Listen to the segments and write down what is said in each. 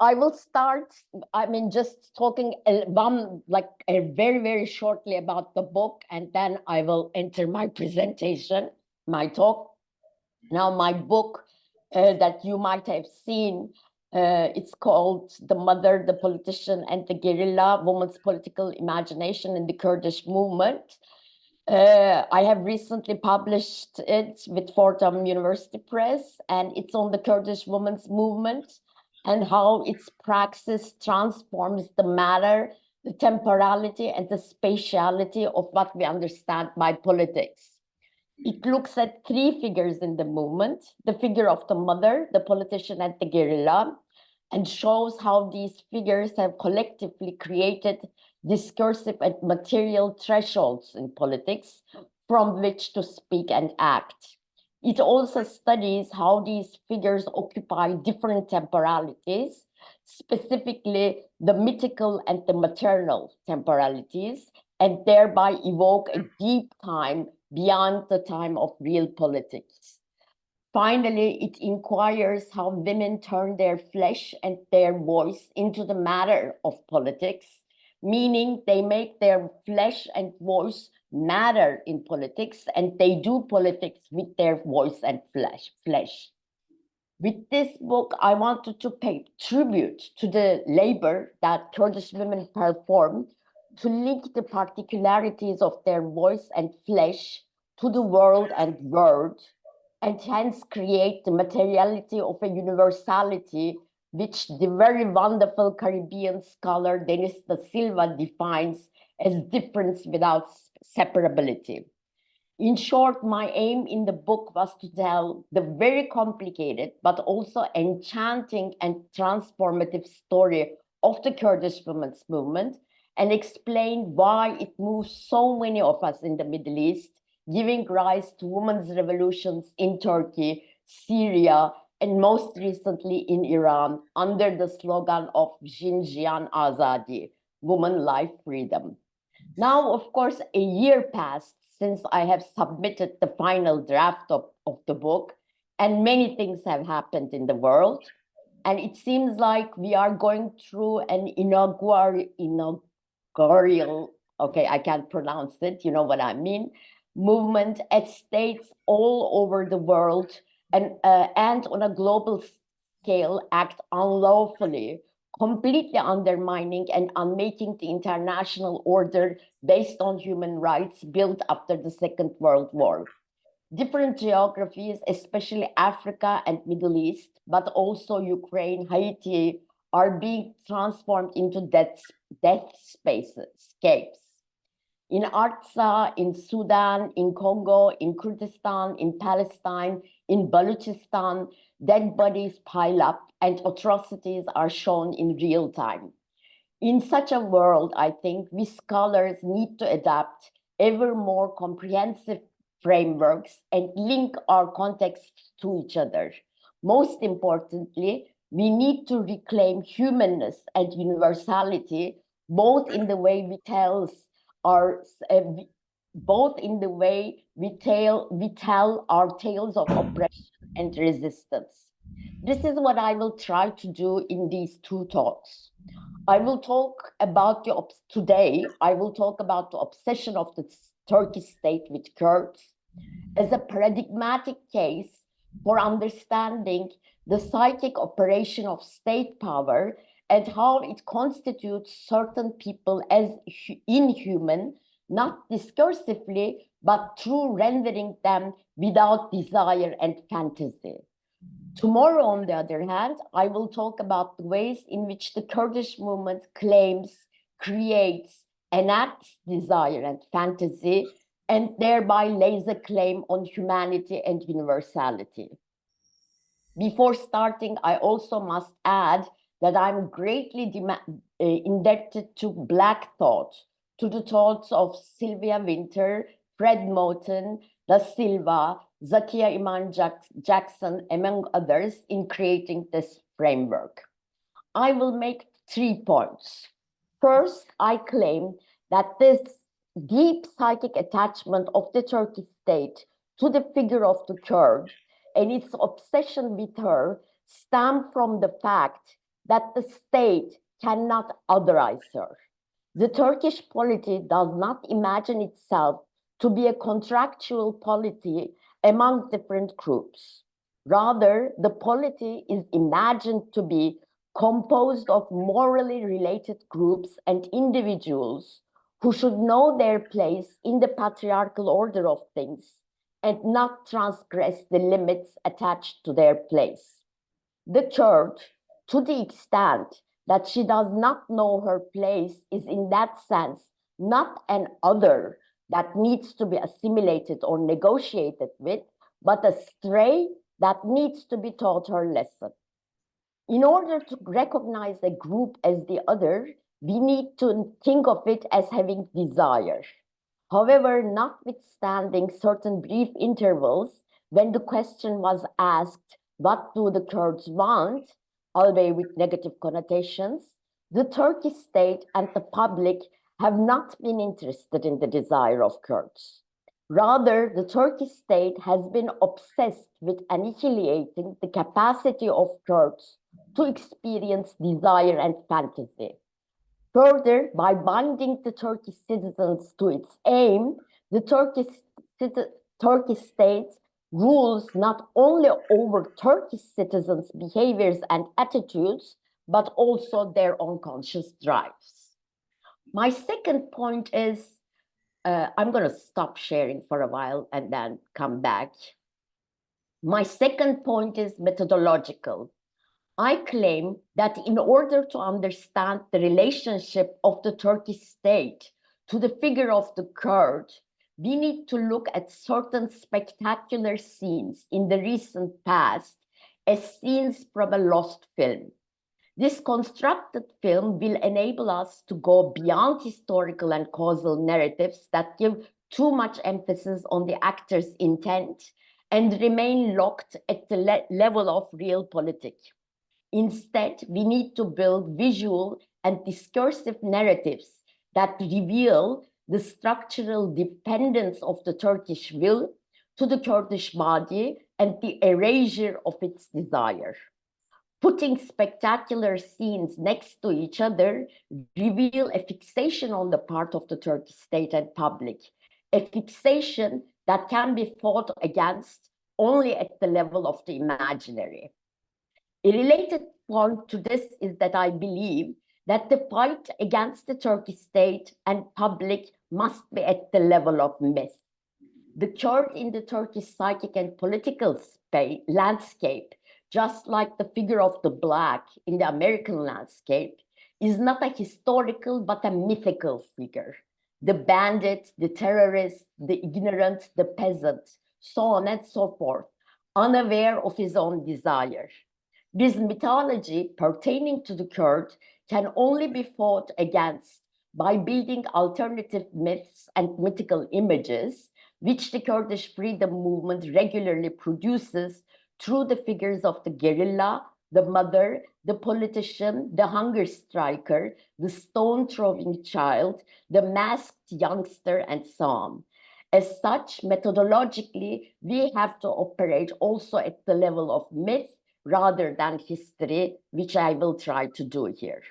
I will start, just talking very shortly about the book, and then I will enter my presentation, my talk. Now, my book that you might have seen, it's called The Mother, the Politician, and the Guerrilla, Women's Political Imagination in the Kurdish Movement. I have recently published it with Fordham University Press, and it's on the Kurdish women's movement and how its praxis transforms the matter, the temporality, and the spatiality of what we understand by politics. It looks at three figures in the movement: the figure of the mother, the politician, and the guerrilla, and shows how these figures have collectively created discursive and material thresholds in politics from which to speak and act. It also studies how these figures occupy different temporalities, specifically the mythical and the maternal temporalities, and thereby evoke a deep time beyond the time of real politics. Finally, it inquires how women turn their flesh and their voice into the matter of politics, meaning they make their flesh and voice matter in politics, and they do politics with their voice and flesh. With this book, I wanted to pay tribute to the labor that Kurdish women performed to link the particularities of their voice and flesh to the world and word, and hence create the materiality of a universality which the very wonderful Caribbean scholar Denis da Silva defines as difference without separability. In short, my aim in the book was to tell the very complicated but also enchanting and transformative story of the Kurdish women's movement and explain why it moves so many of us in the Middle East, giving rise to women's revolutions in Turkey, Syria, and most recently in Iran under the slogan of Jinjian Azadi, Woman, Life, Freedom. Now, of course, a year passed since I have submitted the final draft of the book, and many things have happened in the world. And it seems like we are going through an inaugural, okay, I can't pronounce it, you know what I mean, movement at states all over the world and on a global scale act unlawfully, completely undermining and unmaking the international order based on human rights built after the Second World War. Different geographies, especially Africa and Middle East, but also Ukraine, Haiti, are being transformed into death scapes. In Artsakh, in Sudan, in Congo, in Kurdistan, in Palestine, in Balochistan, dead bodies pile up and atrocities are shown in real time. In such a world, I think we scholars need to adapt ever more comprehensive frameworks and link our contexts to each other. Most importantly, we need to reclaim humanness and universality, both in the way we tell our both in the way we tell our tales of oppression and resistance. This is what I will try to do in these two talks. I will talk about today, I will talk about the obsession of the Turkish state with Kurds as a paradigmatic case for understanding the psychic operation of state power and how it constitutes certain people as inhuman, not discursively, but through rendering them without desire and fantasy. Tomorrow, on the other hand, I will talk about the ways in which the Kurdish movement claims, creates, enacts desire and fantasy, and thereby lays a claim on humanity and universality. Before starting, I also must add that I'm greatly indebted to Black thought, to the thoughts of Sylvia Wynter, Fred Moten, Da Silva, Zakia Iman Jackson, among others, in creating this framework. I will make 3 points. First, I claim that this deep psychic attachment of the Turkish state to the figure of the Kurd and its obsession with her stem from the fact that the state cannot otherize her. The Turkish polity does not imagine itself to be a contractual polity among different groups. Rather, the polity is imagined to be composed of morally related groups and individuals who should know their place in the patriarchal order of things and not transgress the limits attached to their place. The Kurd, to the extent that she does not know her place, is in that sense not an other that needs to be assimilated or negotiated with, but a stray that needs to be taught her lesson. In order to recognize a group as the other, we need to think of it as having desire. However, notwithstanding certain brief intervals, when the question was asked, what do the Kurds want, albeit with negative connotations, the Turkish state and the public have not been interested in the desire of Kurds. Rather, the Turkish state has been obsessed with annihilating the capacity of Kurds to experience desire and fantasy. Further, by binding the Turkish citizens to its aim, the Turkish state rules not only over Turkish citizens' behaviors and attitudes, but also their unconscious drives. My second point is, I'm going to stop sharing for a while and then come back. My second point is methodological. I claim that in order to understand the relationship of the Turkish state to the figure of the Kurd, we need to look at certain spectacular scenes in the recent past as scenes from a lost film. This constructed film will enable us to go beyond historical and causal narratives that give too much emphasis on the actor's intent and remain locked at the level of realpolitik. Instead, we need to build visual and discursive narratives that reveal the structural dependence of the Turkish will to the Kurdish body and the erasure of its desire. Putting spectacular scenes next to each other reveal a fixation on the part of the Turkish state and public, a fixation that can be fought against only at the level of the imaginary. A related point to this is that I believe that the fight against the Turkish state and public must be at the level of myth. The Kurd in the Turkish psychic and political landscape, just like the figure of the Black in the American landscape, is not a historical but a mythical figure. The bandit, the terrorist, the ignorant, the peasant, so on and so forth, unaware of his own desire. This mythology pertaining to the Kurd can only be fought against by building alternative myths and mythical images, which the Kurdish freedom movement regularly produces through the figures of the guerrilla, the mother, the politician, the hunger striker, the stone-throwing child, the masked youngster, and so on. As such, methodologically, we have to operate also at the level of myth rather than history, which I will try to do here.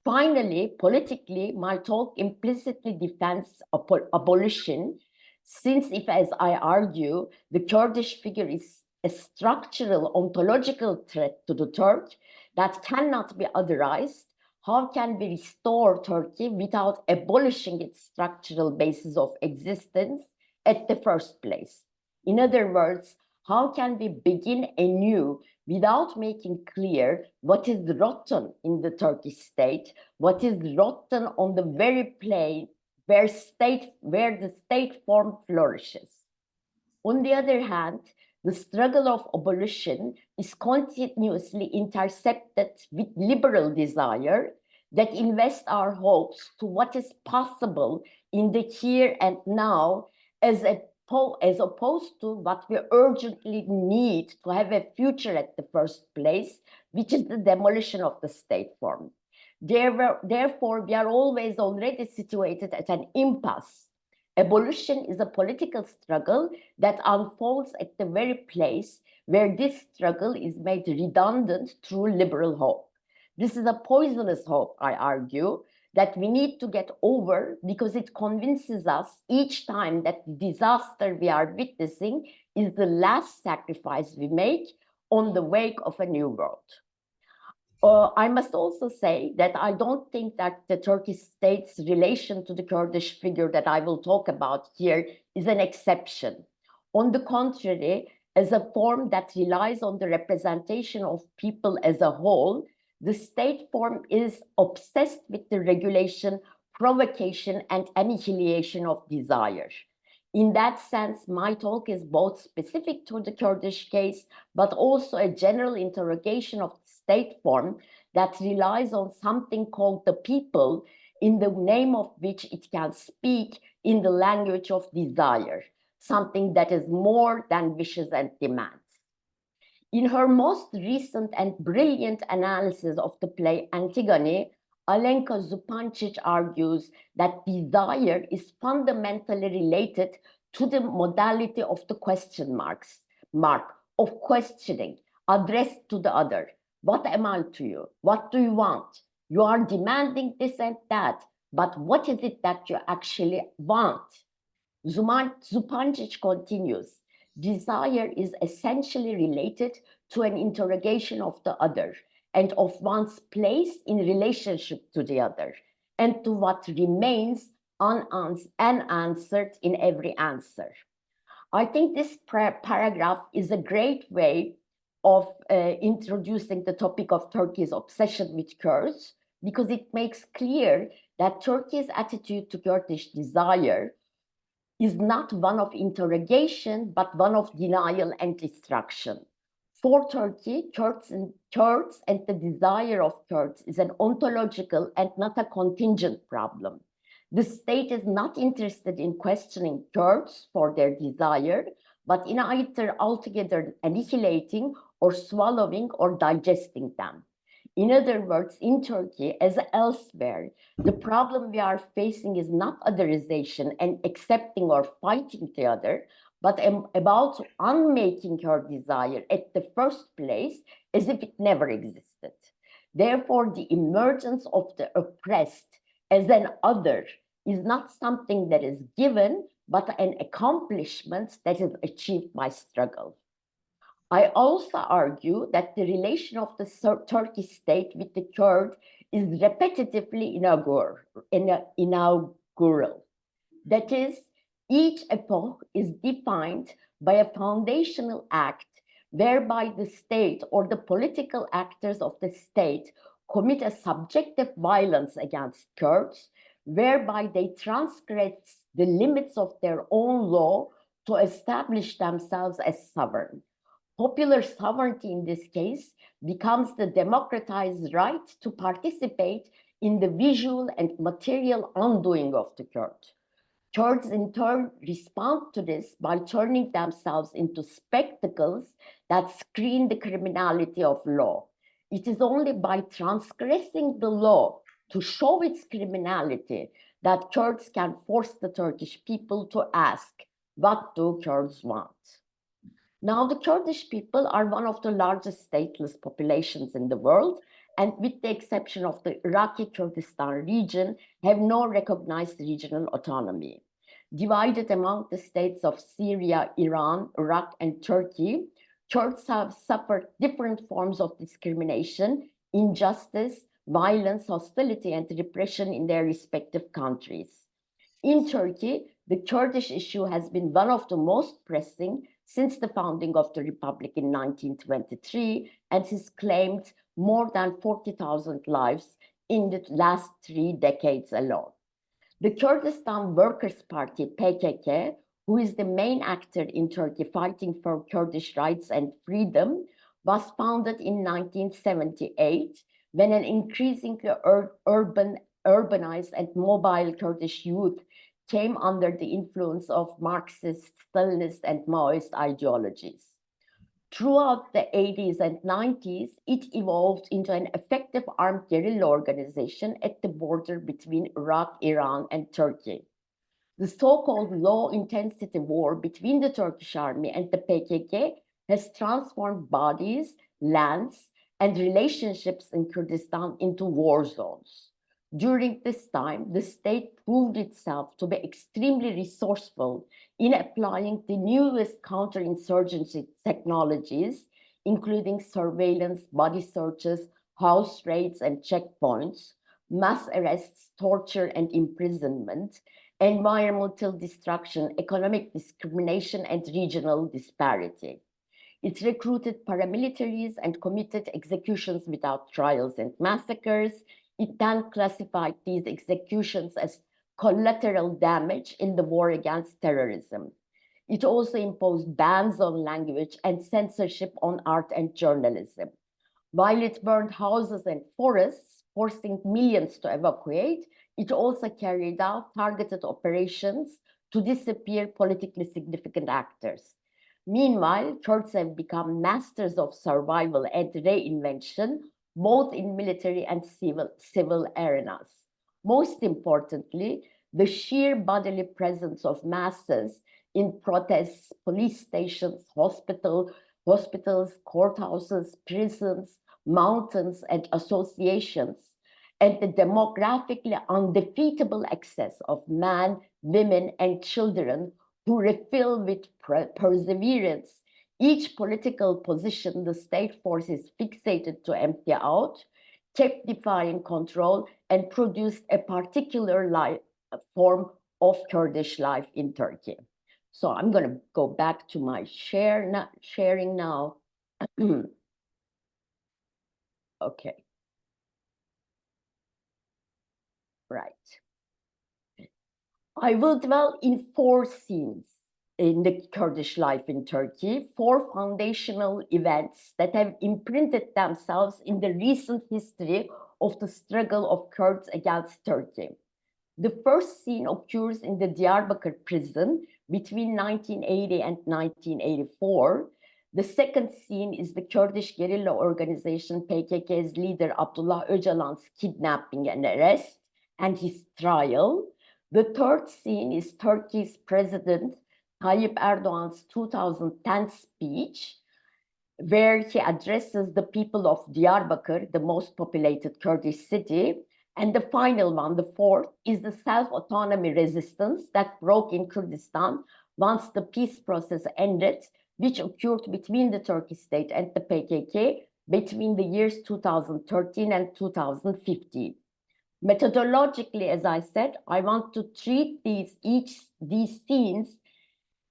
Finally, politically, my talk implicitly defends abolition, since if, as I argue, the Kurdish figure is a structural ontological threat to the Turk that cannot be otherized, how can we restore Turkey without abolishing its structural basis of existence at the first place? In other words, how can we begin anew without making clear what is rotten in the Turkish state, what is rotten on the very plane where the state form flourishes? On the other hand, the struggle of abolition is continuously intercepted with liberal desire that invests our hopes to what is possible in the here and now as opposed to what we urgently need to have a future at the first place, which is the demolition of the state form. Therefore, we are always already situated at an impasse. Abolition is a political struggle that unfolds at the very place where this struggle is made redundant through liberal hope. This is a poisonous hope, I argue, that we need to get over because it convinces us each time that the disaster we are witnessing is the last sacrifice we make on the wake of a new world. I must also say that I don't think that the Turkish state's relation to the Kurdish figure that I will talk about here is an exception. On the contrary, as a form that relies on the representation of people as a whole, the state form is obsessed with the regulation, provocation, and annihilation of desire. In that sense, my talk is both specific to the Kurdish case, but also a general interrogation of the state form that relies on something called the people, in the name of which it can speak in the language of desire, something that is more than wishes and demands. In her most recent and brilliant analysis of the play Antigone, Alenka Zupancic argues that desire is fundamentally related to the modality of the question mark of questioning addressed to the other. What am I to you? What do you want? You are demanding this and that, but what is it that you actually want? Zupancic continues, desire is essentially related to an interrogation of the other and of one's place in relationship to the other and to what remains unanswered in every answer. I think this paragraph is a great way of introducing the topic of Turkey's obsession with Kurds, because it makes clear that Turkey's attitude to Kurdish desire is not one of interrogation, but one of denial and destruction. For Turkey, Kurds and the desire of Kurds is an ontological and not a contingent problem. The state is not interested in questioning Kurds for their desire, but in either altogether annihilating or swallowing or digesting them. In other words, in Turkey, as elsewhere, the problem we are facing is not otherization and accepting or fighting the other, but about unmaking her desire at the first place as if it never existed. Therefore, the emergence of the oppressed as an other is not something that is given, but an accomplishment that is achieved by struggle. I also argue that the relation of the Turkish state with the Kurd is repetitively inaugural. That is, each epoch is defined by a foundational act whereby the state or the political actors of the state commit a subjective violence against Kurds, whereby they transgress the limits of their own law to establish themselves as sovereign. Popular sovereignty in this case becomes the democratized right to participate in the visual and material undoing of the Kurd. Kurds in turn respond to this by turning themselves into spectacles that screen the criminality of law. It is only by transgressing the law to show its criminality that Kurds can force the Turkish people to ask, what do Kurds want? Now, the Kurdish people are one of the largest stateless populations in the world, and with the exception of the Iraqi Kurdistan region, have no recognized regional autonomy. Divided among the states of Syria, Iran, Iraq, and Turkey, Kurds have suffered different forms of discrimination, injustice, violence, hostility, and repression in their respective countries. In Turkey, the Kurdish issue has been one of the most pressing since the founding of the Republic in 1923, and has claimed more than 40,000 lives in the last 3 decades alone. The Kurdistan Workers' Party, PKK, who is the main actor in Turkey fighting for Kurdish rights and freedom, was founded in 1978 when an increasingly urbanized and mobile Kurdish youth came under the influence of Marxist, Stalinist, and Maoist ideologies. Throughout the 80s and 90s, it evolved into an effective armed guerrilla organization at the border between Iraq, Iran, and Turkey. The so-called low-intensity war between the Turkish army and the PKK has transformed bodies, lands, and relationships in Kurdistan into war zones. During this time, the state proved itself to be extremely resourceful in applying the newest counterinsurgency technologies, including surveillance, body searches, house raids and checkpoints, mass arrests, torture and imprisonment, environmental destruction, economic discrimination, and regional disparity. It recruited paramilitaries and committed executions without trials and massacres. It then classified these executions as collateral damage in the war against terrorism. It also imposed bans on language and censorship on art and journalism. While it burned houses and forests, forcing millions to evacuate, it also carried out targeted operations to disappear politically significant actors. Meanwhile, Kurds have become masters of survival and reinvention, both in military and civil arenas. Most importantly, the sheer bodily presence of masses in protests, police stations, hospitals, courthouses, prisons, mountains, and associations, and the demographically undefeatable excess of men, women, and children who refill with perseverance each political position the state force is fixated to empty out, kept defying control, and produced a particular form of Kurdish life in Turkey. So I'm going to go back to my sharing now. Okay. Right. I will dwell in 4 scenes in the Kurdish life in Turkey, 4 foundational events that have imprinted themselves in the recent history of the struggle of Kurds against Turkey. The first scene occurs in the Diyarbakir prison between 1980 and 1984. The second scene is the Kurdish guerrilla organization PKK's leader Abdullah Öcalan's kidnapping and arrest and his trial. The third scene is Turkey's President Tayyip Erdogan's 2010 speech, where he addresses the people of Diyarbakir, the most populated Kurdish city. And the final one, the fourth, is the self-autonomy resistance that broke in Kurdistan once the peace process ended, which occurred between the Turkish state and the PKK between the years 2013 and 2015. Methodologically, as I said, I want to treat these scenes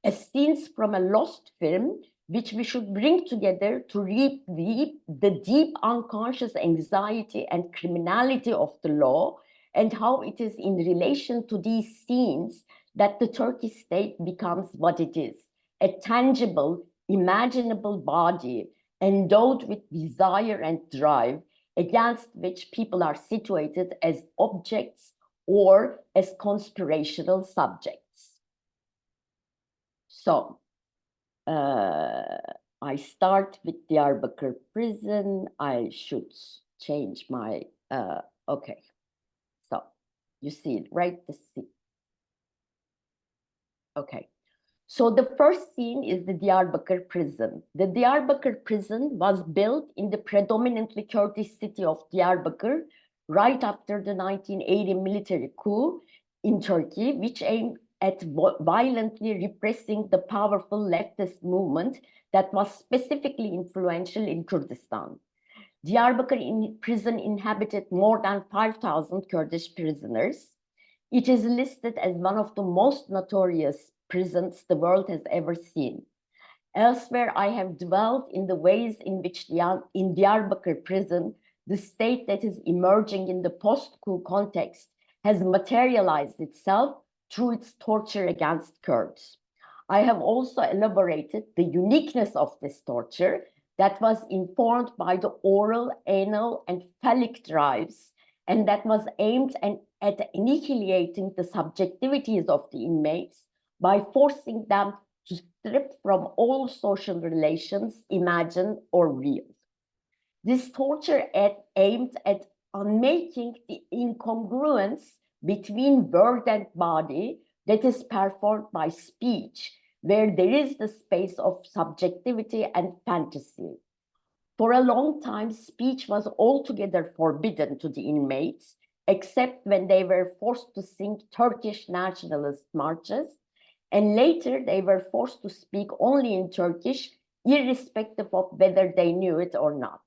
as scenes from a lost film, which we should bring together to reap the deep unconscious anxiety and criminality of the law, and how it is in relation to these scenes that the Turkish state becomes what it is, a tangible, imaginable body endowed with desire and drive, against which people are situated as objects or as conspirational subjects. So, I start with Diyarbakir prison. I should change my, okay. So, you see it, right? Okay. So the first scene is the Diyarbakir prison. The Diyarbakir prison was built in the predominantly Kurdish city of Diyarbakir right after the 1980 military coup in Turkey, which aimed at violently repressing the powerful leftist movement that was specifically influential in Kurdistan. Diyarbakir prison inhabited more than 5,000 Kurdish prisoners. It is listed as one of the most notorious prisons the world has ever seen. Elsewhere, I have dwelt in the ways in which in Diyarbakir prison, the state that is emerging in the post-coup context has materialized itself through its torture against Kurds. I have also elaborated the uniqueness of this torture that was informed by the oral, anal, and phallic drives, and that was aimed at annihilating the subjectivities of the inmates by forcing them to strip from all social relations, imagined or real. This torture aimed at unmaking the incongruence between word and body that is performed by speech, where there is the space of subjectivity and fantasy. For a long time, speech was altogether forbidden to the inmates, except when they were forced to sing Turkish nationalist marches, and later they were forced to speak only in Turkish, irrespective of whether they knew it or not.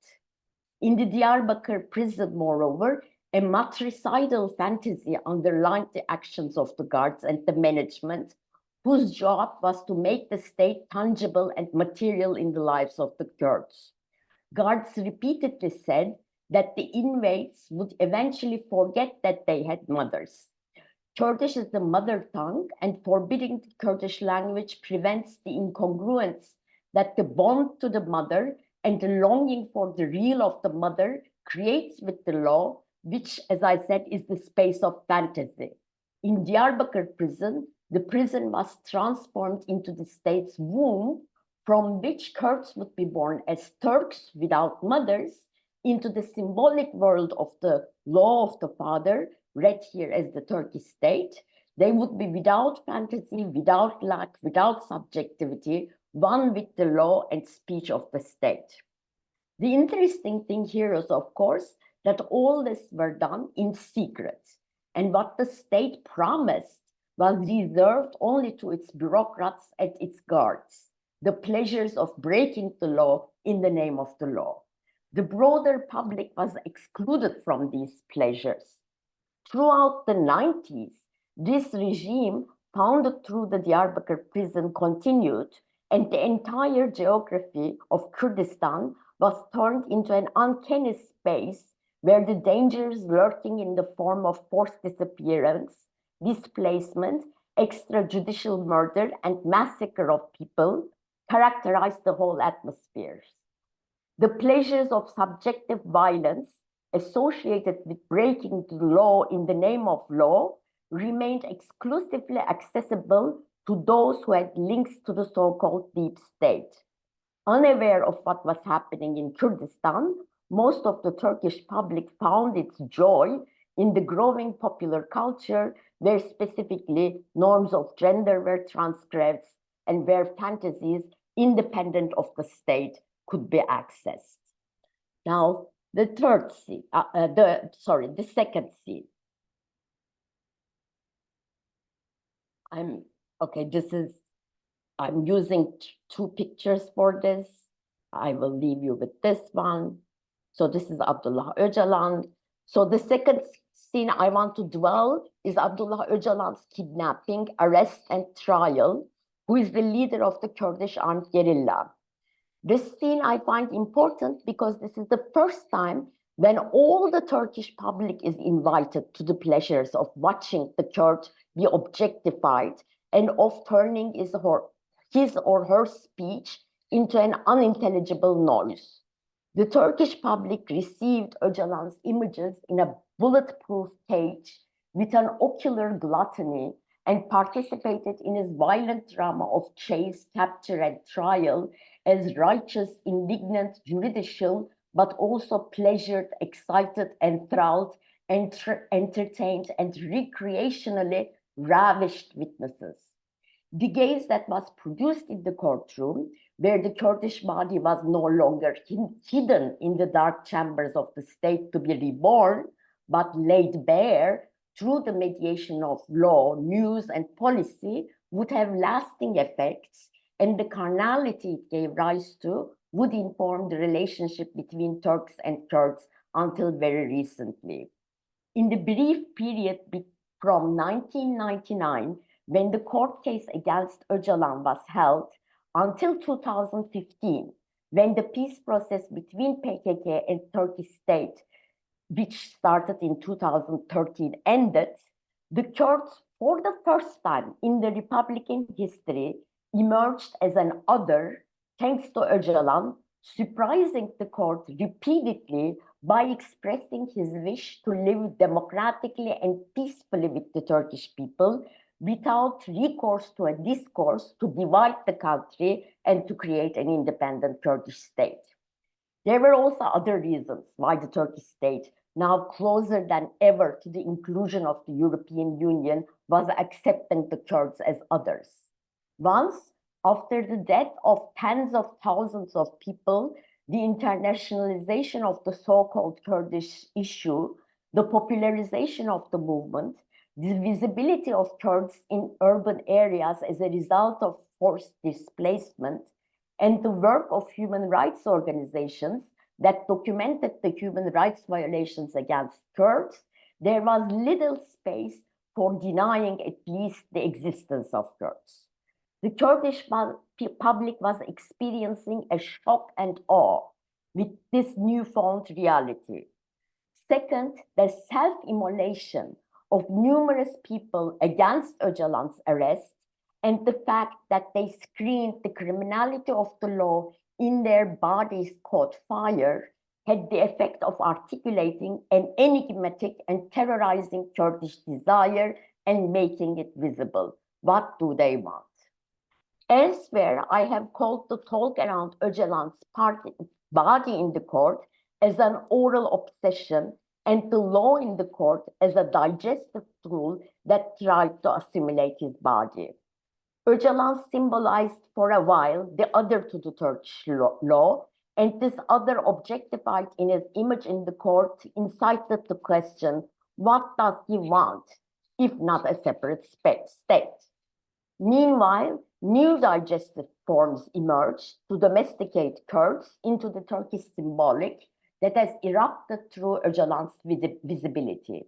In the Diyarbakir prison, moreover, a matricidal fantasy underlined the actions of the guards and the management, whose job was to make the state tangible and material in the lives of the Kurds. Guards repeatedly said that the inmates would eventually forget that they had mothers. Kurdish is the mother tongue, and forbidding the Kurdish language prevents the incongruence that the bond to the mother and the longing for the real of the mother creates with the law, which, as I said, is the space of fantasy. In Diyarbakir prison, the prison was transformed into the state's womb, from which Kurds would be born as Turks without mothers, into the symbolic world of the law of the father, read here as the Turkish state. They would be without fantasy, without lack, without subjectivity, one with the law and speech of the state. The interesting thing here is, of course, that all this were done in secret. And what the state promised was reserved only to its bureaucrats and its guards, the pleasures of breaking the law in the name of the law. The broader public was excluded from these pleasures. Throughout the 90s, this regime founded through the Diyarbakir prison continued, and the entire geography of Kurdistan was turned into an uncanny space where the dangers lurking in the form of forced disappearance, displacement, extrajudicial murder, and massacre of people characterized the whole atmosphere. The pleasures of subjective violence associated with breaking the law in the name of law remained exclusively accessible to those who had links to the so-called deep state. Unaware of what was happening in Kurdistan, most of the Turkish public found its joy in the growing popular culture where specifically norms of gender were transgressed and where fantasies independent of the state could be accessed. Now, the second scene. I'm using two pictures for this. I will leave you with this one. So this is Abdullah Öcalan. So the second scene I want to dwell is Abdullah Öcalan's kidnapping, arrest, and trial, who is the leader of the Kurdish armed guerrilla. This scene I find important because this is the first time when all the Turkish public is invited to the pleasures of watching the Kurd be objectified and of turning his or her speech into an unintelligible noise. The Turkish public received Öcalan's images in a bulletproof cage with an ocular gluttony and participated in his violent drama of chase, capture, and trial as righteous, indignant, juridical, but also pleasured, excited, enthralled, entertained, and recreationally ravished witnesses. The gaze that was produced in the courtroom, where the Kurdish body was no longer hidden in the dark chambers of the state to be reborn, but laid bare through the mediation of law, news, and policy, would have lasting effects, and the carnality it gave rise to would inform the relationship between Turks and Kurds until very recently. In the brief period from 1999, when the court case against Öcalan was held, until 2015, when the peace process between PKK and Turkish state, which started in 2013, ended, the Kurds, for the first time in the Republican history, emerged as an other, thanks to Öcalan, surprising the court repeatedly by expressing his wish to live democratically and peacefully with the Turkish people, without recourse to a discourse to divide the country and to create an independent Kurdish state. There were also other reasons why the Turkish state, now closer than ever to the inclusion of the European Union, was accepting the Kurds as others. Once, after the death of tens of thousands of people, the internationalization of the so-called Kurdish issue, the popularization of the movement, the visibility of Kurds in urban areas as a result of forced displacement, and the work of human rights organizations that documented the human rights violations against Kurds, there was little space for denying at least the existence of Kurds. The Kurdish public was experiencing a shock and awe with this newfound reality. Second, the self-immolation of numerous people against Öcalan's arrest and the fact that they screened the criminality of the law in their bodies caught fire had the effect of articulating an enigmatic and terrorizing Kurdish desire and making it visible. What do they want? Elsewhere, I have called the talk around Öcalan's body in the court as an oral obsession and the law in the court as a digestive tool that tried to assimilate his body. Öcalan symbolized for a while the other to the Turkish law, and this other objectified in his image in the court incited the question, what does he want, if not a separate state? Meanwhile, new digestive forms emerged to domesticate Kurds into the Turkish symbolic that has erupted through Öcalan's visibility.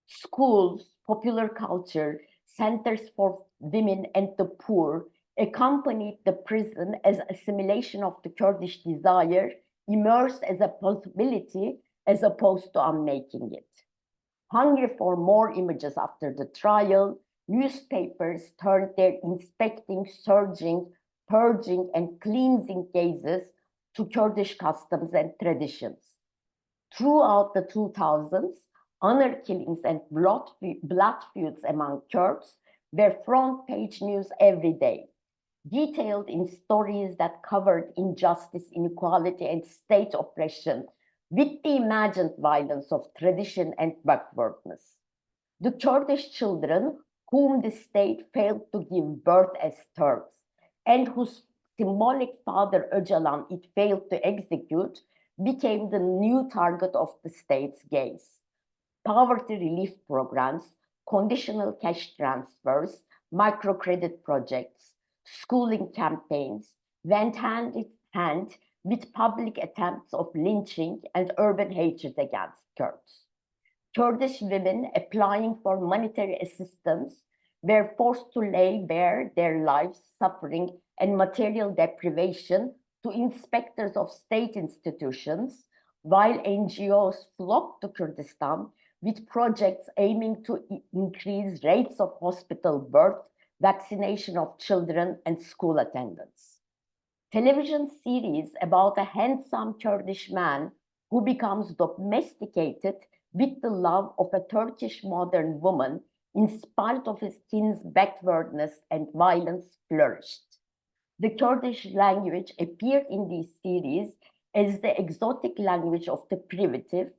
Schools, popular culture, centers for women and the poor accompanied the prison as assimilation of the Kurdish desire, immersed as a possibility as opposed to unmaking it. Hungry for more images after the trial, newspapers turned their inspecting, searching, purging, and cleansing gazes to Kurdish customs and traditions. Throughout the 2000s, honor killings and blood feuds among Kurds were front-page news every day, detailed in stories that covered injustice, inequality, and state oppression with the imagined violence of tradition and backwardness. The Kurdish children whom the state failed to give birth as Turks, and whose symbolic father Öcalan it failed to execute, became the new target of the state's gaze. Poverty relief programs, conditional cash transfers, microcredit projects, schooling campaigns went hand in hand with public attempts of lynching and urban hatred against Kurds. Kurdish women applying for monetary assistance were forced to lay bare their lives, suffering, and material deprivation to inspectors of state institutions, while NGOs flocked to Kurdistan with projects aiming to increase rates of hospital birth, vaccination of children, and school attendance. Television series about a handsome Kurdish man who becomes domesticated with the love of a Turkish modern woman in spite of his skin's backwardness and violence flourished. The Kurdish language appeared in these series as the exotic language of the primitive,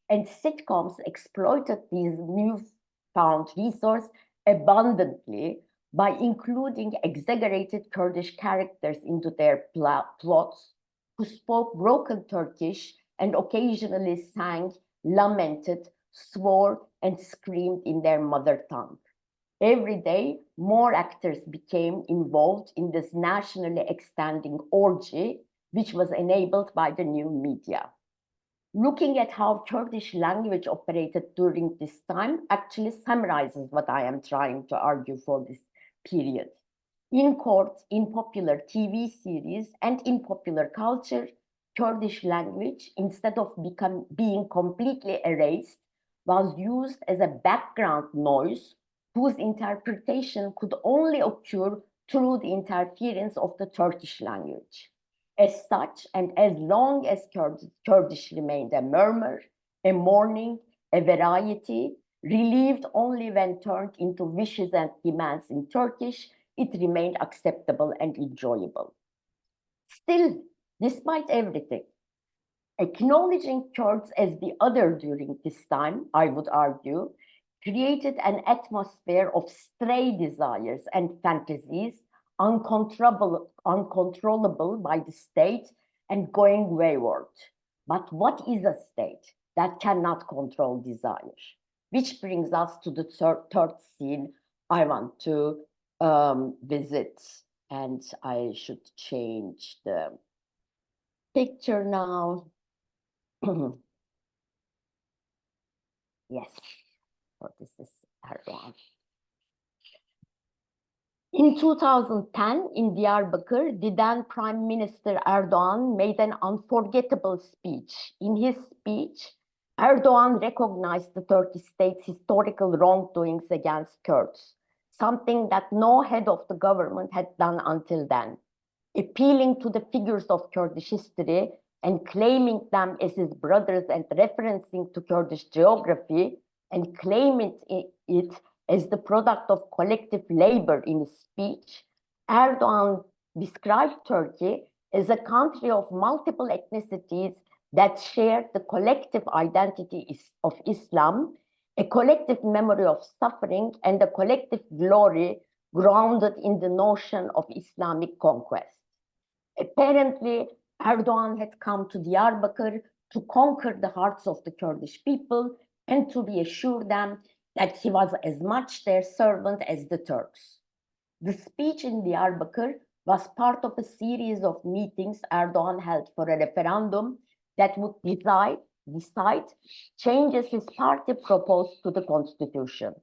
and sitcoms exploited these newfound resources abundantly by including exaggerated Kurdish characters into their plots who spoke broken Turkish and occasionally sang, lamented, swore, and screamed in their mother tongue. Every day, more actors became involved in this nationally extending orgy, which was enabled by the new media. Looking at how Kurdish language operated during this time actually summarizes what I am trying to argue for this period. In courts, in popular TV series, and in popular culture, Kurdish language, instead of being completely erased, was used as a background noise whose interpretation could only occur through the interference of the Turkish language. As such, and as long as Kurdish remained a murmur, a mourning, a variety, relieved only when turned into wishes and demands in Turkish, it remained acceptable and enjoyable. Still, despite everything, acknowledging Kurds as the other during this time, I would argue, created an atmosphere of stray desires and fantasies uncontrollable by the state and going wayward. But what is a state that cannot control desire? Which brings us to the third scene I want to visit. And I should change the picture now. Yes, so this is Erdogan. In 2010, in Diyarbakir, the then Prime Minister Erdogan made an unforgettable speech. In his speech, Erdogan recognized the Turkish state's historical wrongdoings against Kurds, something that no head of the government had done until then. Appealing to the figures of Kurdish history and claiming them as his brothers and referencing to Kurdish geography and claiming it as the product of collective labor in his speech, Erdogan described Turkey as a country of multiple ethnicities that shared the collective identity of Islam, a collective memory of suffering, and a collective glory grounded in the notion of Islamic conquest. Apparently, Erdogan had come to Diyarbakir to conquer the hearts of the Kurdish people and to reassure them that he was as much their servant as the Turks. The speech in Diyarbakir was part of a series of meetings Erdogan held for a referendum that would decide changes his party proposed to the constitution.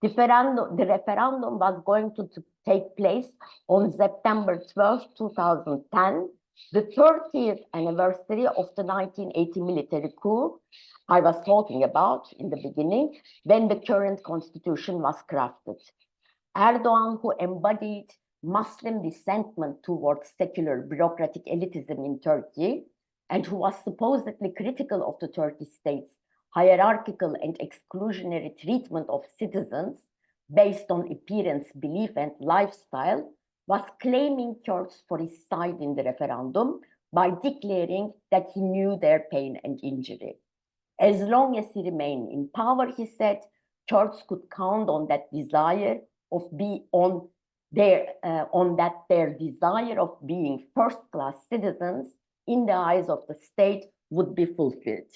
The referendum was going to take place on September 12, 2010, the 30th anniversary of the 1980 military coup I was talking about in the beginning, when the current constitution was crafted. Erdogan, who embodied Muslim resentment towards secular bureaucratic elitism in Turkey, and who was supposedly critical of the Turkish state's hierarchical and exclusionary treatment of citizens based on appearance, belief, and lifestyle, was claiming Kurds for his side in the referendum by declaring that he knew their pain and injury. As long as he remained in power, he said, Kurds could count on that desire of their desire of being first-class citizens in the eyes of the state would be fulfilled.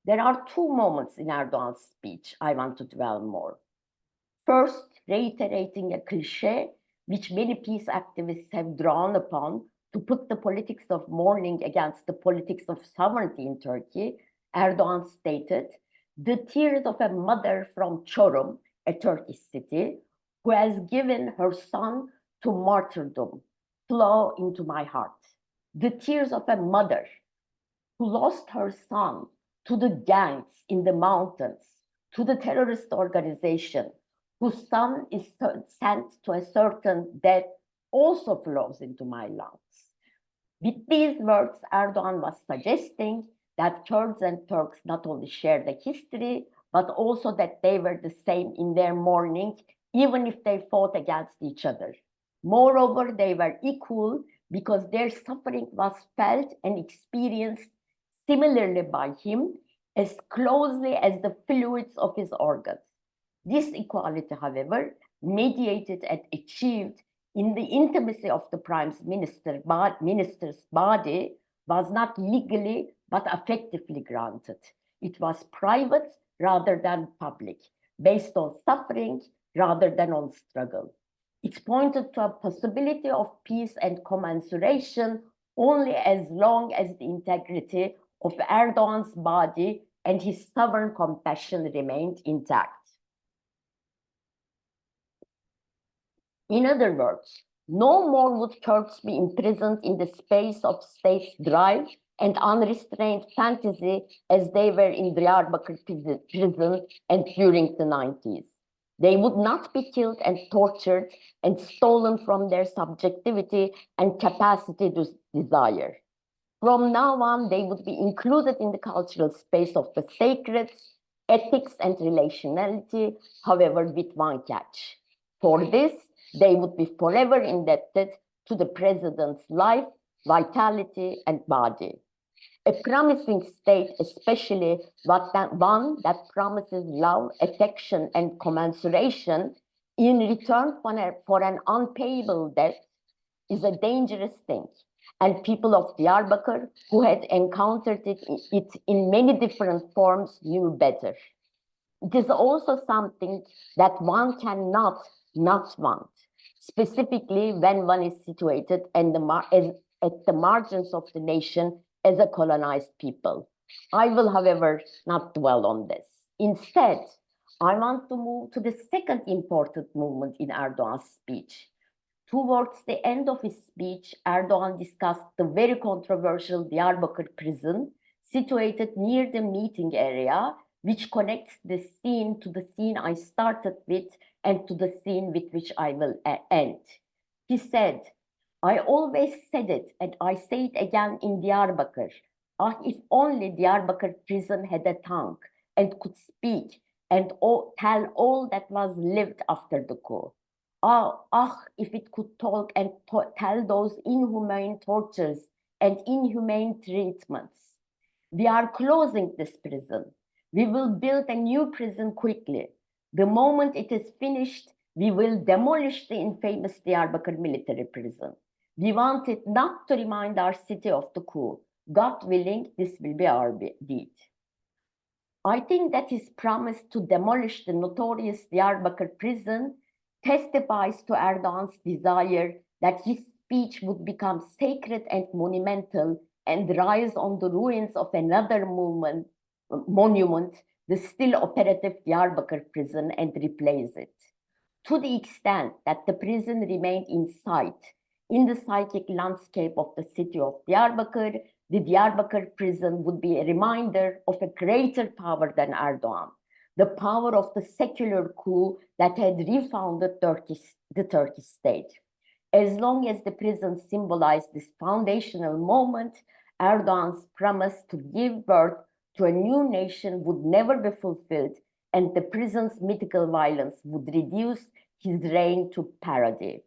There are two moments in Erdogan's speech I want to dwell more. First, reiterating a cliché which many peace activists have drawn upon to put the politics of mourning against the politics of sovereignty in Turkey, Erdogan stated, "The tears of a mother from Çorum, a Turkish city, who has given her son to martyrdom, flow into my heart. The tears of a mother who lost her son to the gangs in the mountains, to the terrorist organization, whose son is sent to a certain death, also flows into my lungs." With these words, Erdogan was suggesting that Kurds and Turks not only share the history, but also that they were the same in their mourning, even if they fought against each other. Moreover, they were equal because their suffering was felt and experienced similarly by him, as closely as the fluids of his organs. This equality, however, mediated and achieved in the intimacy of the Prime Minister's body, was not legally but affectively granted. It was private rather than public, based on suffering rather than on struggle. It pointed to a possibility of peace and commensuration only as long as the integrity of Erdogan's body and his sovereign compassion remained intact. In other words, no more would Kurds be imprisoned in the space of state's drive and unrestrained fantasy as they were in Diyarbakir prison and during the 90s. They would not be killed and tortured and stolen from their subjectivity and capacity to desire. From now on, they would be included in the cultural space of the sacred, ethics, and relationality, however, with one catch. For this, they would be forever indebted to the president's life, vitality, and body. A promising state, especially one that promises love, affection, and commensuration in return for an unpayable debt, is a dangerous thing, and people of Diyarbakir who had encountered it in many different forms knew better. It is also something that one cannot not want, specifically when one is situated at the margins of the nation as a colonized people. I will, however, not dwell on this. Instead, I want to move to the second important movement in Erdogan's speech. Towards the end of his speech, Erdogan discussed the very controversial Diyarbakir prison situated near the meeting area, which connects the scene to the scene I started with and to the scene with which I will end. He said, I always said it and I say it again in Diyarbakir. Ah, if only Diyarbakir prison had a tongue and could speak and tell all that was lived after the coup. If it could talk and tell those inhumane tortures and inhumane treatments. We are closing this prison. We will build a new prison quickly. The moment it is finished, we will demolish the infamous Diyarbakir military prison. We want it not to remind our city of the coup. God willing, this will be our deed. I think that his promise to demolish the notorious Diyarbakir prison testifies to Erdogan's desire that his speech would become sacred and monumental and rise on the ruins of another monument, the still operative Diyarbakir prison, and replace it. To the extent that the prison remained in sight in the psychic landscape of the city of Diyarbakir, the Diyarbakir prison would be a reminder of a greater power than Erdogan, the power of the secular coup that had refounded the Turkish state. As long as the prison symbolized this foundational moment, Erdogan's promise to give birth to a new nation would never be fulfilled, and the prison's mythical violence would reduce his reign to parody.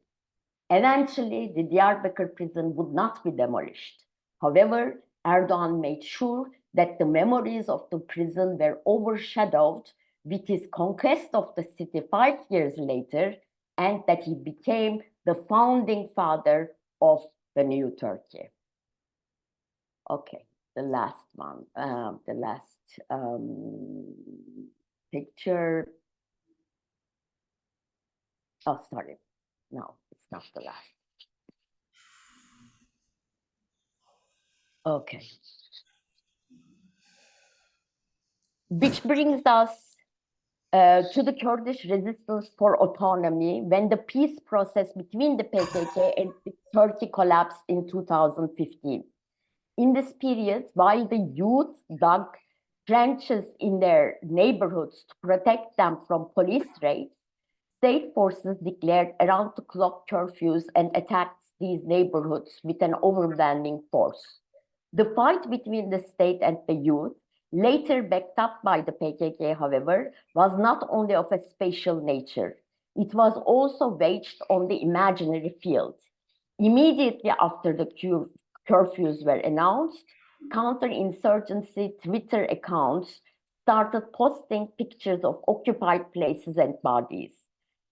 Eventually, the Diyarbakir prison would not be demolished. However, Erdogan made sure that the memories of the prison were overshadowed with his conquest of the city 5 years later, and that he became the founding father of the new Turkey. Okay, the last one, the last picture. Oh, sorry, no, it's not the last. Okay. Which brings us to the Kurdish resistance for autonomy when the peace process between the PKK and Turkey collapsed in 2015. In this period, while the youth dug trenches in their neighborhoods to protect them from police raids, state forces declared around-the-clock curfews and attacked these neighborhoods with an overwhelming force. The fight between the state and the youth, later backed up by the PKK, however, was not only of a spatial nature. It was also waged on the imaginary field. Immediately after the curfews were announced, counterinsurgency Twitter accounts started posting pictures of occupied places and bodies.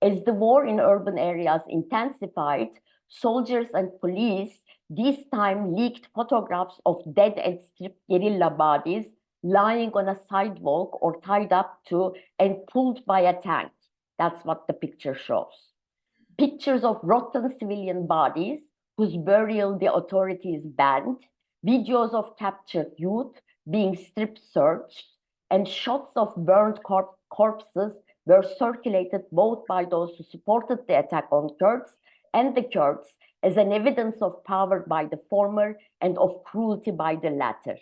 As the war in urban areas intensified, soldiers and police this time leaked photographs of dead and stripped guerrilla bodies lying on a sidewalk or tied up to and pulled by a tank. That's what the picture shows. Pictures of rotten civilian bodies whose burial the authorities banned, videos of captured youth being strip searched, and shots of burned corpses were circulated both by those who supported the attack on Kurds and the Kurds as an evidence of power by the former and of cruelty by the latter.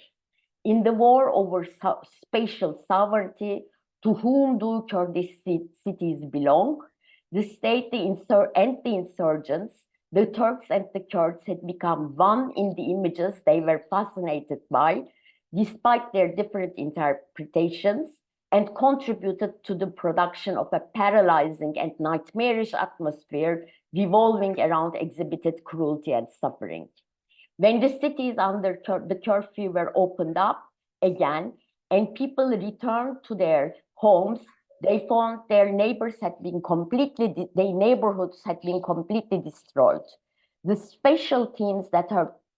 In the war over spatial sovereignty, to whom do Kurdish cities belong? The state and the insurgents, the Turks and the Kurds had become one in the images they were fascinated by, despite their different interpretations, and contributed to the production of a paralyzing and nightmarish atmosphere revolving around exhibited cruelty and suffering. When the cities under the curfew were opened up again and people returned to their homes, they found their neighborhoods had been completely destroyed. The special teams that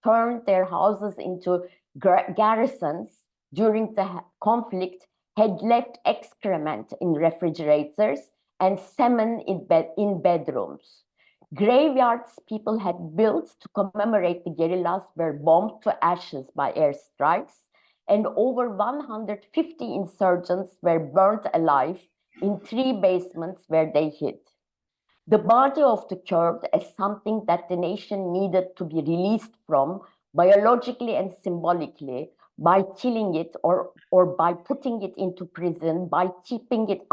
turned their houses into garrisons during the conflict had left excrement in refrigerators and semen in bedrooms. Graveyards people had built to commemorate the guerrillas were bombed to ashes by airstrikes, and over 150 insurgents were burnt alive in 3 basements where they hid. The body of the Kurd as something that the nation needed to be released from biologically and symbolically by killing it or by putting it into prison, by keeping it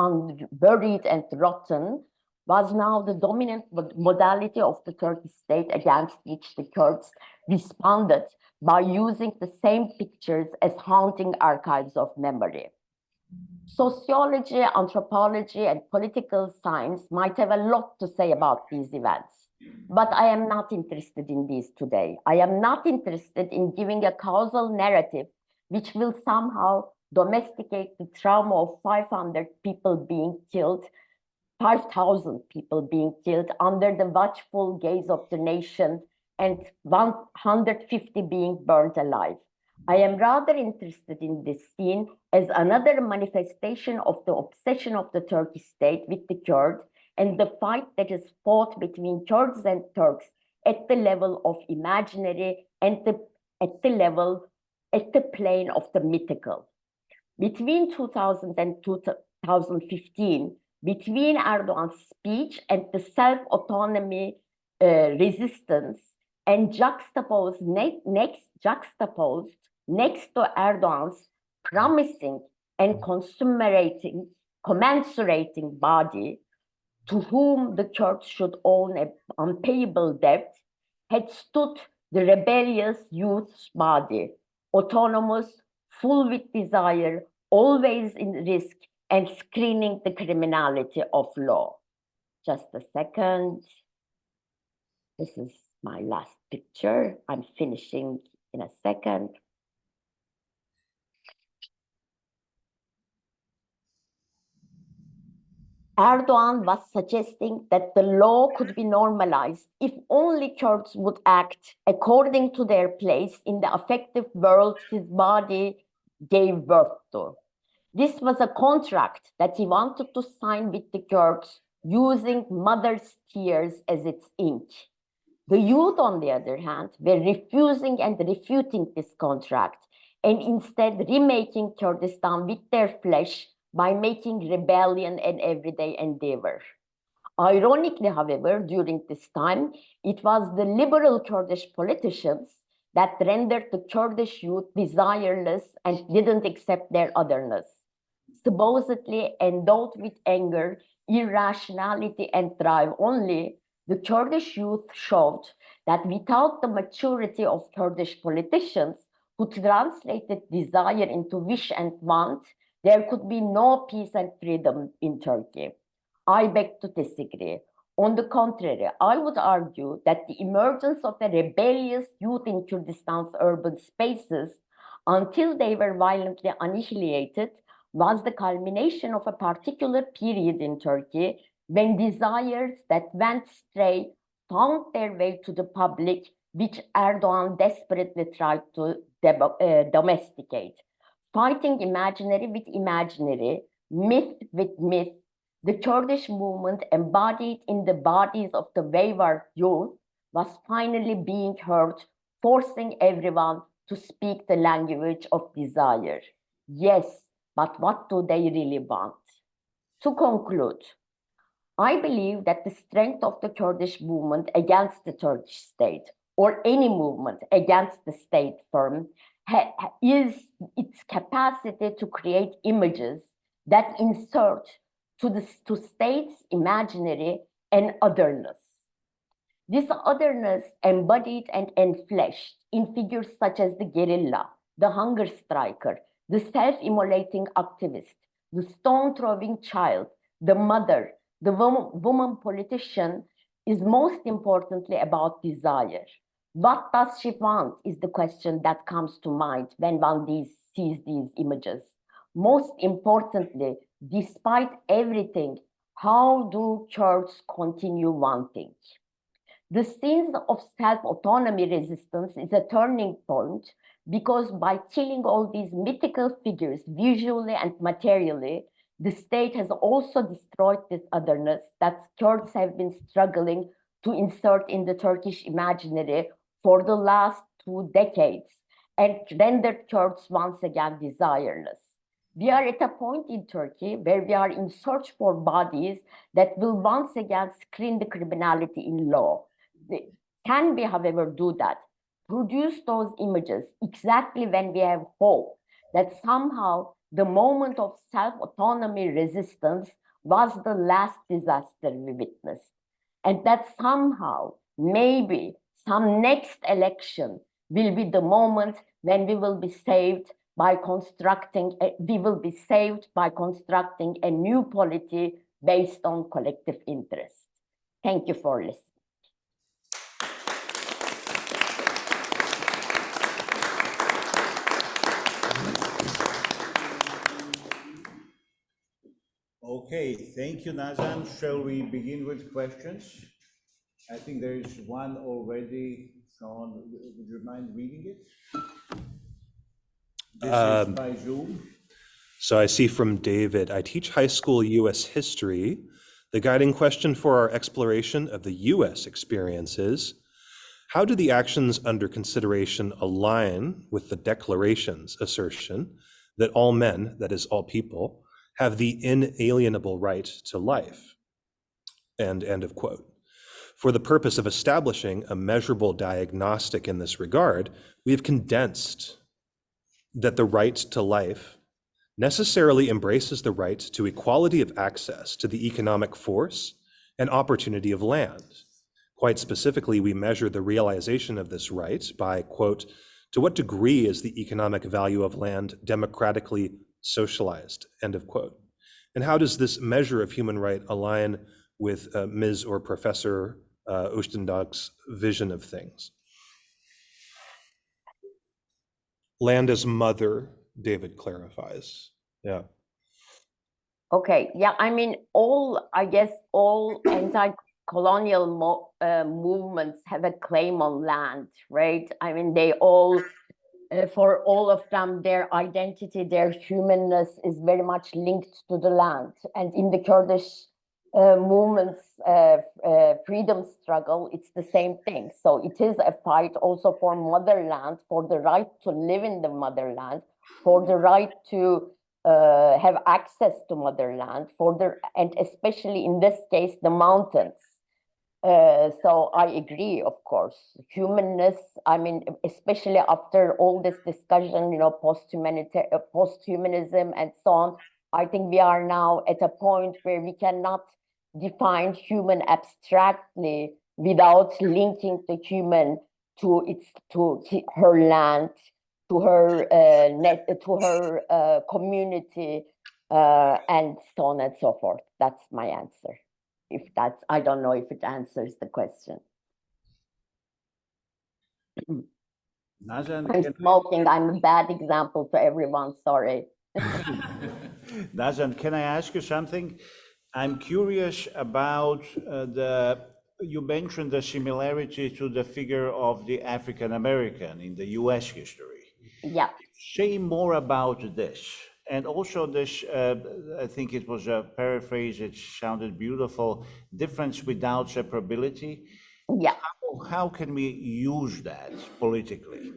buried and rotten, was now the dominant modality of the Turkish state against which the Kurds responded by using the same pictures as haunting archives of memory. Sociology, anthropology, and political science might have a lot to say about these events, but I am not interested in these today. I am not interested in giving a causal narrative which will somehow domesticate the trauma of 500 people being killed, 5,000 people being killed under the watchful gaze of the nation and 150 being burnt alive. I am rather interested in this scene as another manifestation of the obsession of the Turkish state with the Kurd and the fight that is fought between Kurds and Turks at the level of imaginary and at the plane of the mythical. Between 2000 and 2015, between Erdogan's speech and the self-autonomy resistance, and juxtaposed next to Erdogan's promising and commensurating body, to whom the Kurds should own an unpayable debt, had stood the rebellious youth's body, autonomous, full with desire, always in risk, and screening the criminality of law. Just a second. This is my last picture. I'm finishing in a second. Erdogan was suggesting that the law could be normalized if only Kurds would act according to their place in the affective world his body gave birth to. This was a contract that he wanted to sign with the Kurds using mother's tears as its ink. The youth, on the other hand, were refusing and refuting this contract and instead remaking Kurdistan with their flesh by making rebellion an everyday endeavor. Ironically, however, during this time, it was the liberal Kurdish politicians that rendered the Kurdish youth desireless and didn't accept their otherness. Supposedly endowed with anger, irrationality, and drive only, the Kurdish youth showed that without the maturity of Kurdish politicians who translated desire into wish and want, there could be no peace and freedom in Turkey. I beg to disagree. On the contrary, I would argue that the emergence of the rebellious youth in Kurdistan's urban spaces, until they were violently annihilated, was the culmination of a particular period in Turkey when desires that went stray found their way to the public, which Erdogan desperately tried to domesticate. Fighting imaginary with imaginary, myth with myth, the Kurdish movement embodied in the bodies of the wayward youth was finally being heard, forcing everyone to speak the language of desire. Yes, but what do they really want? To conclude, I believe that the strength of the Kurdish movement against the Turkish state, or any movement against the state firm, is its capacity to create images that insert to states imaginary and otherness. This otherness embodied and enfleshed in figures such as the guerrilla, the hunger striker, the self-immolating activist, the stone-throwing child, the mother, the woman politician, is most importantly about desire. What does she want is the question that comes to mind when one sees these images. Most importantly, despite everything, how do Kurds continue wanting? The scenes of self-autonomy resistance is a turning point because by killing all these mythical figures visually and materially, the state has also destroyed this otherness that Kurds have been struggling to insert in the Turkish imaginary for the last 2 decades and rendered Kurds once again desireless. We are at a point in Turkey where we are in search for bodies that will once again screen the criminality in law. Can we, however, do that? Produce those images exactly when we have hope that somehow the moment of self-autonomy resistance was the last disaster we witnessed. And that somehow, maybe, some next election will be the moment when we will be saved by constructing a new polity based on collective interest. Thank you for listening. Okay, thank you, Nazan. Shall we begin with questions? I think there is one already on. Would you mind reading it? This is by Zoom. So I see from David, I teach high school US history. The guiding question for our exploration of the US experience is, how do the actions under consideration align with the Declaration's assertion that all men, that is all people, have the inalienable right to life? End of quote. For the purpose of establishing a measurable diagnostic in this regard, we have condensed that the right to life necessarily embraces the right to equality of access to the economic force and opportunity of land. Quite specifically, we measure the realization of this right by, quote, to what degree is the economic value of land democratically socialized, end of quote. And how does this measure of human right align with Ms. or Professor Üstündağ's vision of things? Land as mother, David clarifies. Yeah. Okay. Yeah. I mean, all anti-colonial movements have a claim on land, right? I mean, they all, for all of them, their identity, their humanness is very much linked to the land. And in the Kurdish movement's freedom struggle, it's the same thing. So it is a fight also for motherland, for the right to live in the motherland, for the right to have access to motherland, and especially in this case, the mountains. So I agree, of course. Humanness, I mean, especially after all this discussion, you know, post-humanism and so on, I think we are now at a point where we cannot define human abstractly without linking the human to her land, to her community, and so on and so forth. That's my answer. I don't know if it answers the question. Nazan, I'm smoking. I'm a bad example to everyone. Sorry. Nazan, can I ask you something? I'm curious about you mentioned the similarity to the figure of the African American in the US history. Yeah. Say more about this. And also this, I think it was a paraphrase, it sounded beautiful, difference without separability. Yeah. How can we use that politically?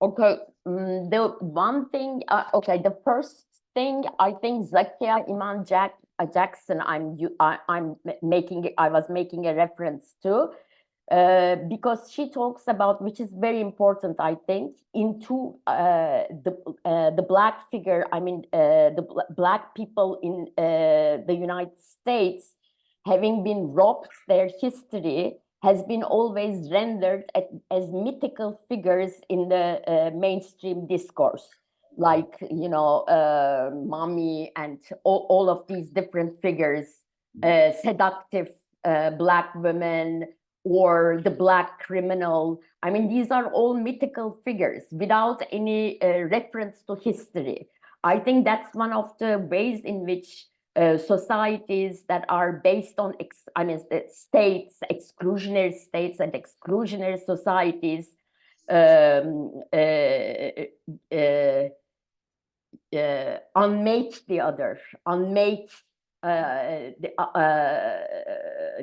Okay, the one thing, the first thing, I think Zakia Iman Jackson, I was making a reference to, because she talks about, which is very important, I think, into the Black figure, the Black people in the United States having been robbed their history has been always rendered as mythical figures in the mainstream discourse, like, you know, mommy and all of these different figures, seductive Black women, or the Black criminal. I mean, these are all mythical figures without any reference to history. I think that's one of the ways in which societies that are based on, states, exclusionary states and exclusionary societies unmake the other, unmake,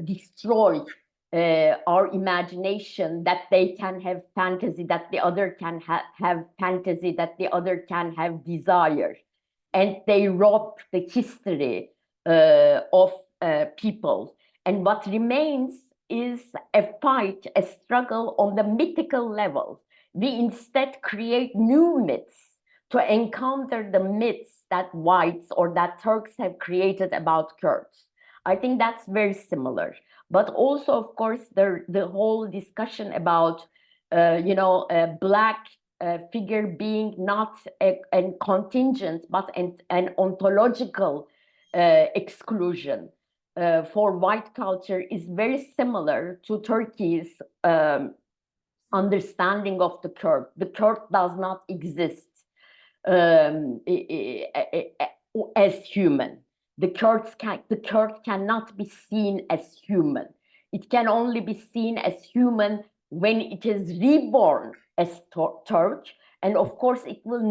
destroy our imagination, that they can have fantasy, that the other can have fantasy, that the other can have desire. And they rob the history of people. And what remains is a fight, a struggle on the mythical level. We instead create new myths to encounter the myths that whites or that Turks have created about Kurds. I think that's very similar. But also, of course, the whole discussion about, a Black figure being not a contingent, but an ontological exclusion for white culture is very similar to Turkey's understanding of the Kurd. The Kurd does not exist as human. The Kurd cannot be seen as human. It can only be seen as human when it is reborn as Turk, and of course it will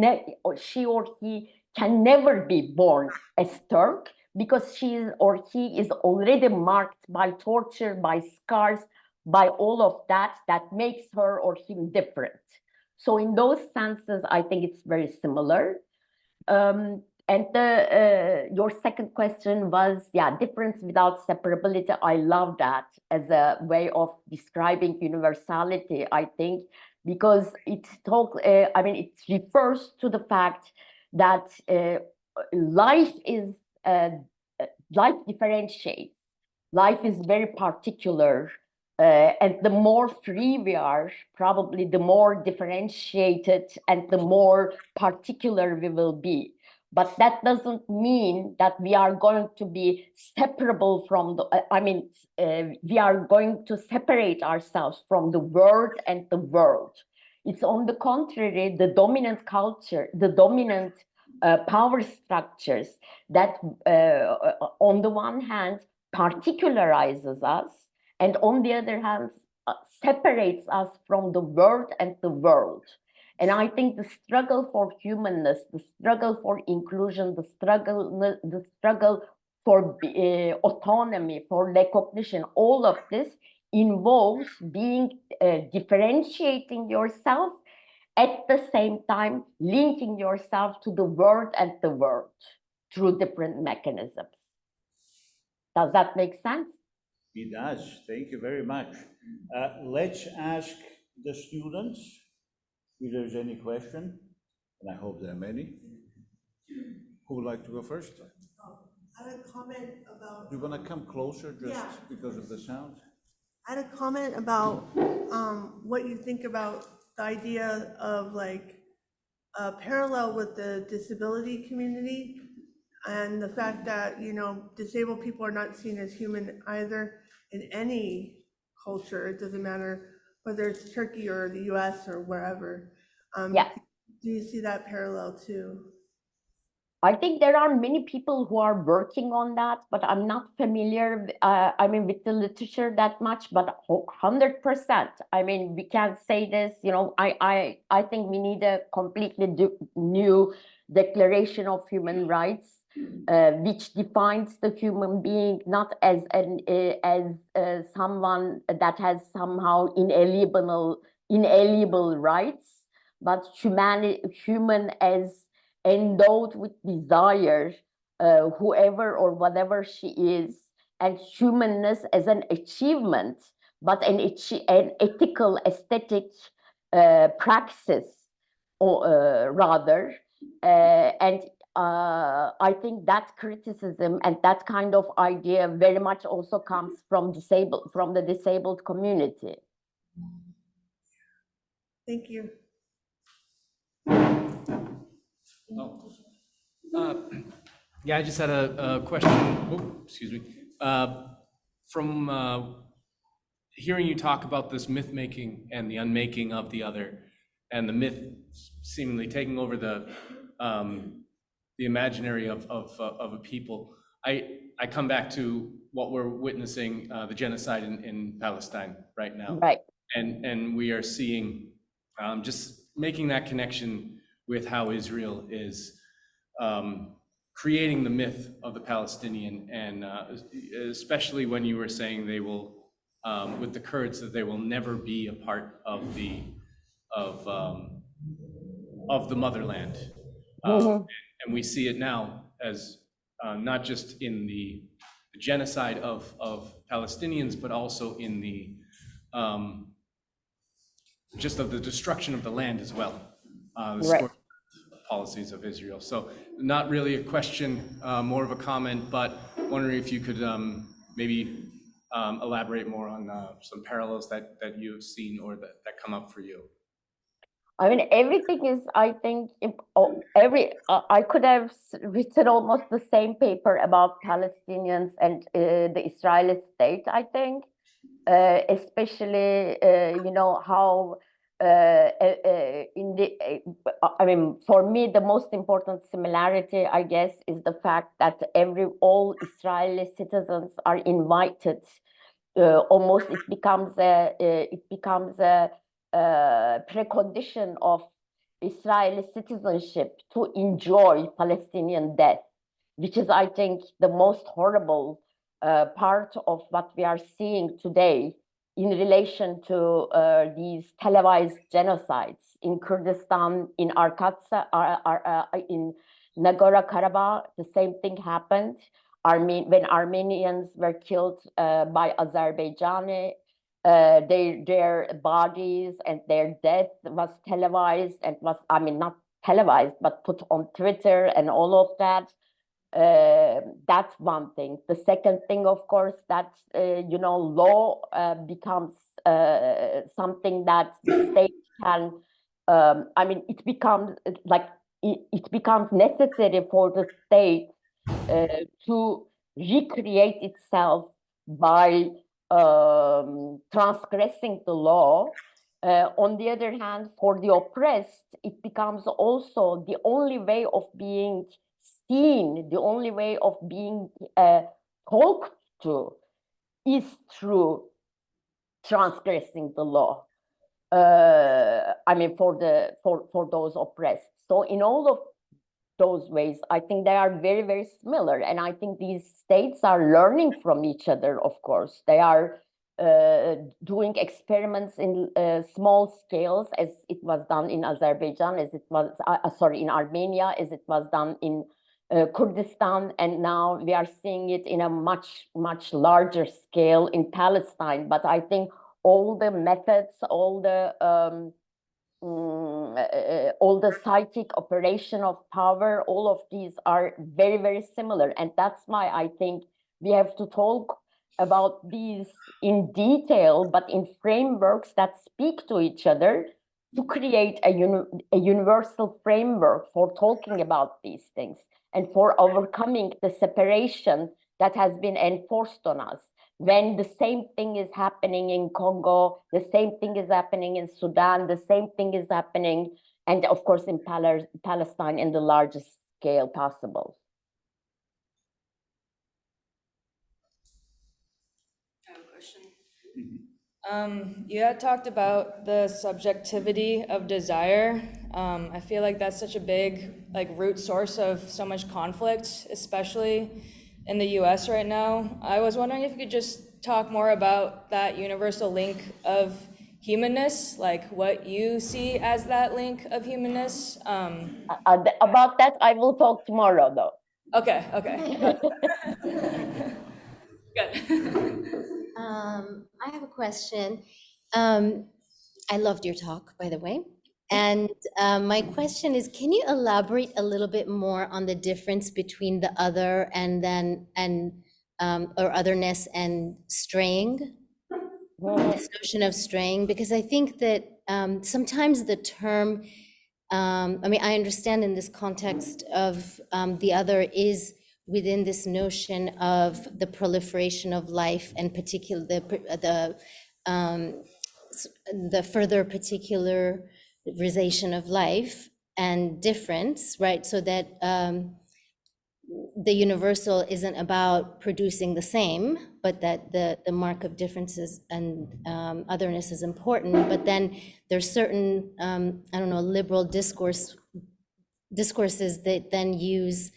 she or he can never be born as Turk, because she or he is already marked by torture, by scars, by all of that makes her or him different. So in those senses, I think it's very similar. And your second question was, difference without separability. I love that as a way of describing universality, I think, because it refers to the fact that life differentiates. Life is very particular. And the more free we are, probably the more differentiated and the more particular we will be. But that doesn't mean that we are going to be separable from we are going to separate ourselves from the world and the world. It's on the contrary, the dominant culture, the dominant power structures that on the one hand particularizes us, and on the other hand, separates us from the world and the world. And I think the struggle for humanness, the struggle for inclusion, the struggle for autonomy, for recognition, all of this involves differentiating yourself, at the same time linking yourself to the world and the world through different mechanisms. Does that make sense? It does. Thank you very much. Let's ask the students if there's any question, and I hope there are many. Who would like to go first? I had a comment about. Do you want to come closer just because of the sound? I had a comment about what you think about the idea of like a parallel with the disability community, and the fact that, disabled people are not seen as human either in any culture. It doesn't matter whether it's Turkey or the US or wherever. Do you see that parallel too? I think there are many people who are working on that, but I'm not familiar, with the literature that much, but 100%. We can say this, I think we need a completely new Declaration of Human Rights, which defines the human being not as someone that has somehow inalienable rights, but human as endowed with desire, whoever or whatever she is, and humanness as an achievement, but an ethical, aesthetic praxis, or rather. And I think that criticism and that kind of idea very much also comes from the disabled community. Thank you. Yeah, I just had a question. Oh, excuse me. From hearing you talk about this myth making and the unmaking of the other, and the myth seemingly taking over the imaginary of a people, I come back to what we're witnessing, the genocide in Palestine right now. Right. And we are seeing, just making that connection with how Israel is creating the myth of the Palestinian, and especially when you were saying they will, with the Kurds, that they will never be a part of the motherland. Mhm. And we see it now as not just in the genocide of Palestinians, but also in the just of the destruction of the land as well, the Right. scorched earth policies of Israel. So not really a question, more of a comment, but wondering if you could maybe elaborate more on some parallels that you've seen or that come up for you. I mean, everything is, I think, I could have written almost the same paper about Palestinians and the Israeli state, I think, especially, how I mean, for me, the most important similarity, I guess, is the fact that all Israeli citizens are invited. Almost it becomes a precondition of Israeli citizenship to enjoy Palestinian death, which is, I think, the most horrible part of what we are seeing today in relation to these televised genocides in Kurdistan, in Arkansas, in Nagorno-Karabakh. The same thing happened. When Armenians were killed by Azerbaijani, their bodies and their death was televised and was, I mean, not televised, but put on Twitter and all of that. That's one thing. The second thing, of course, that, law becomes something that the state can, I mean, it becomes it becomes necessary for the state to recreate itself by transgressing the law. On the other hand, for the oppressed, it becomes also the only way of being seen, the only way of being talked to is through transgressing the law. I mean, for those oppressed. So in all of those ways, I think they are very, very similar. And I think these states are learning from each other, of course. They are doing experiments in small scales, as it was done in Azerbaijan, as it was, in Armenia, as it was done in Kurdistan. And now we are seeing it in a much, much larger scale in Palestine. But I think all the methods, all the psychic operation of power, all of these are very, very similar. And that's why I think we have to talk about these in detail, but in frameworks that speak to each other to create a universal framework for talking about these things and for overcoming the separation that has been enforced on us. When the same thing is happening in Congo, the same thing is happening in Sudan, the same thing is happening, and of course in Palestine in the largest scale possible. I have a question. You had talked about the subjectivity of desire. I feel like that's such a big root source of so much conflict, especially in the US right now. I was wondering if you could just talk more about that universal link of humanness, like what you see as that link of humanness. About that, I will talk tomorrow, though. Okay. Good. I have a question. I loved your talk, by the way. And my question is, can you elaborate a little bit more on the difference between the other or otherness and straying? This notion of straying, because I think that sometimes the term, I mean, I understand in this context of the other is within this notion of the proliferation of life and particular the further particularization of life and difference, right? So that the universal isn't about producing the same, but that the mark of differences and otherness is important. But then there's certain, I don't know, liberal discourses that then use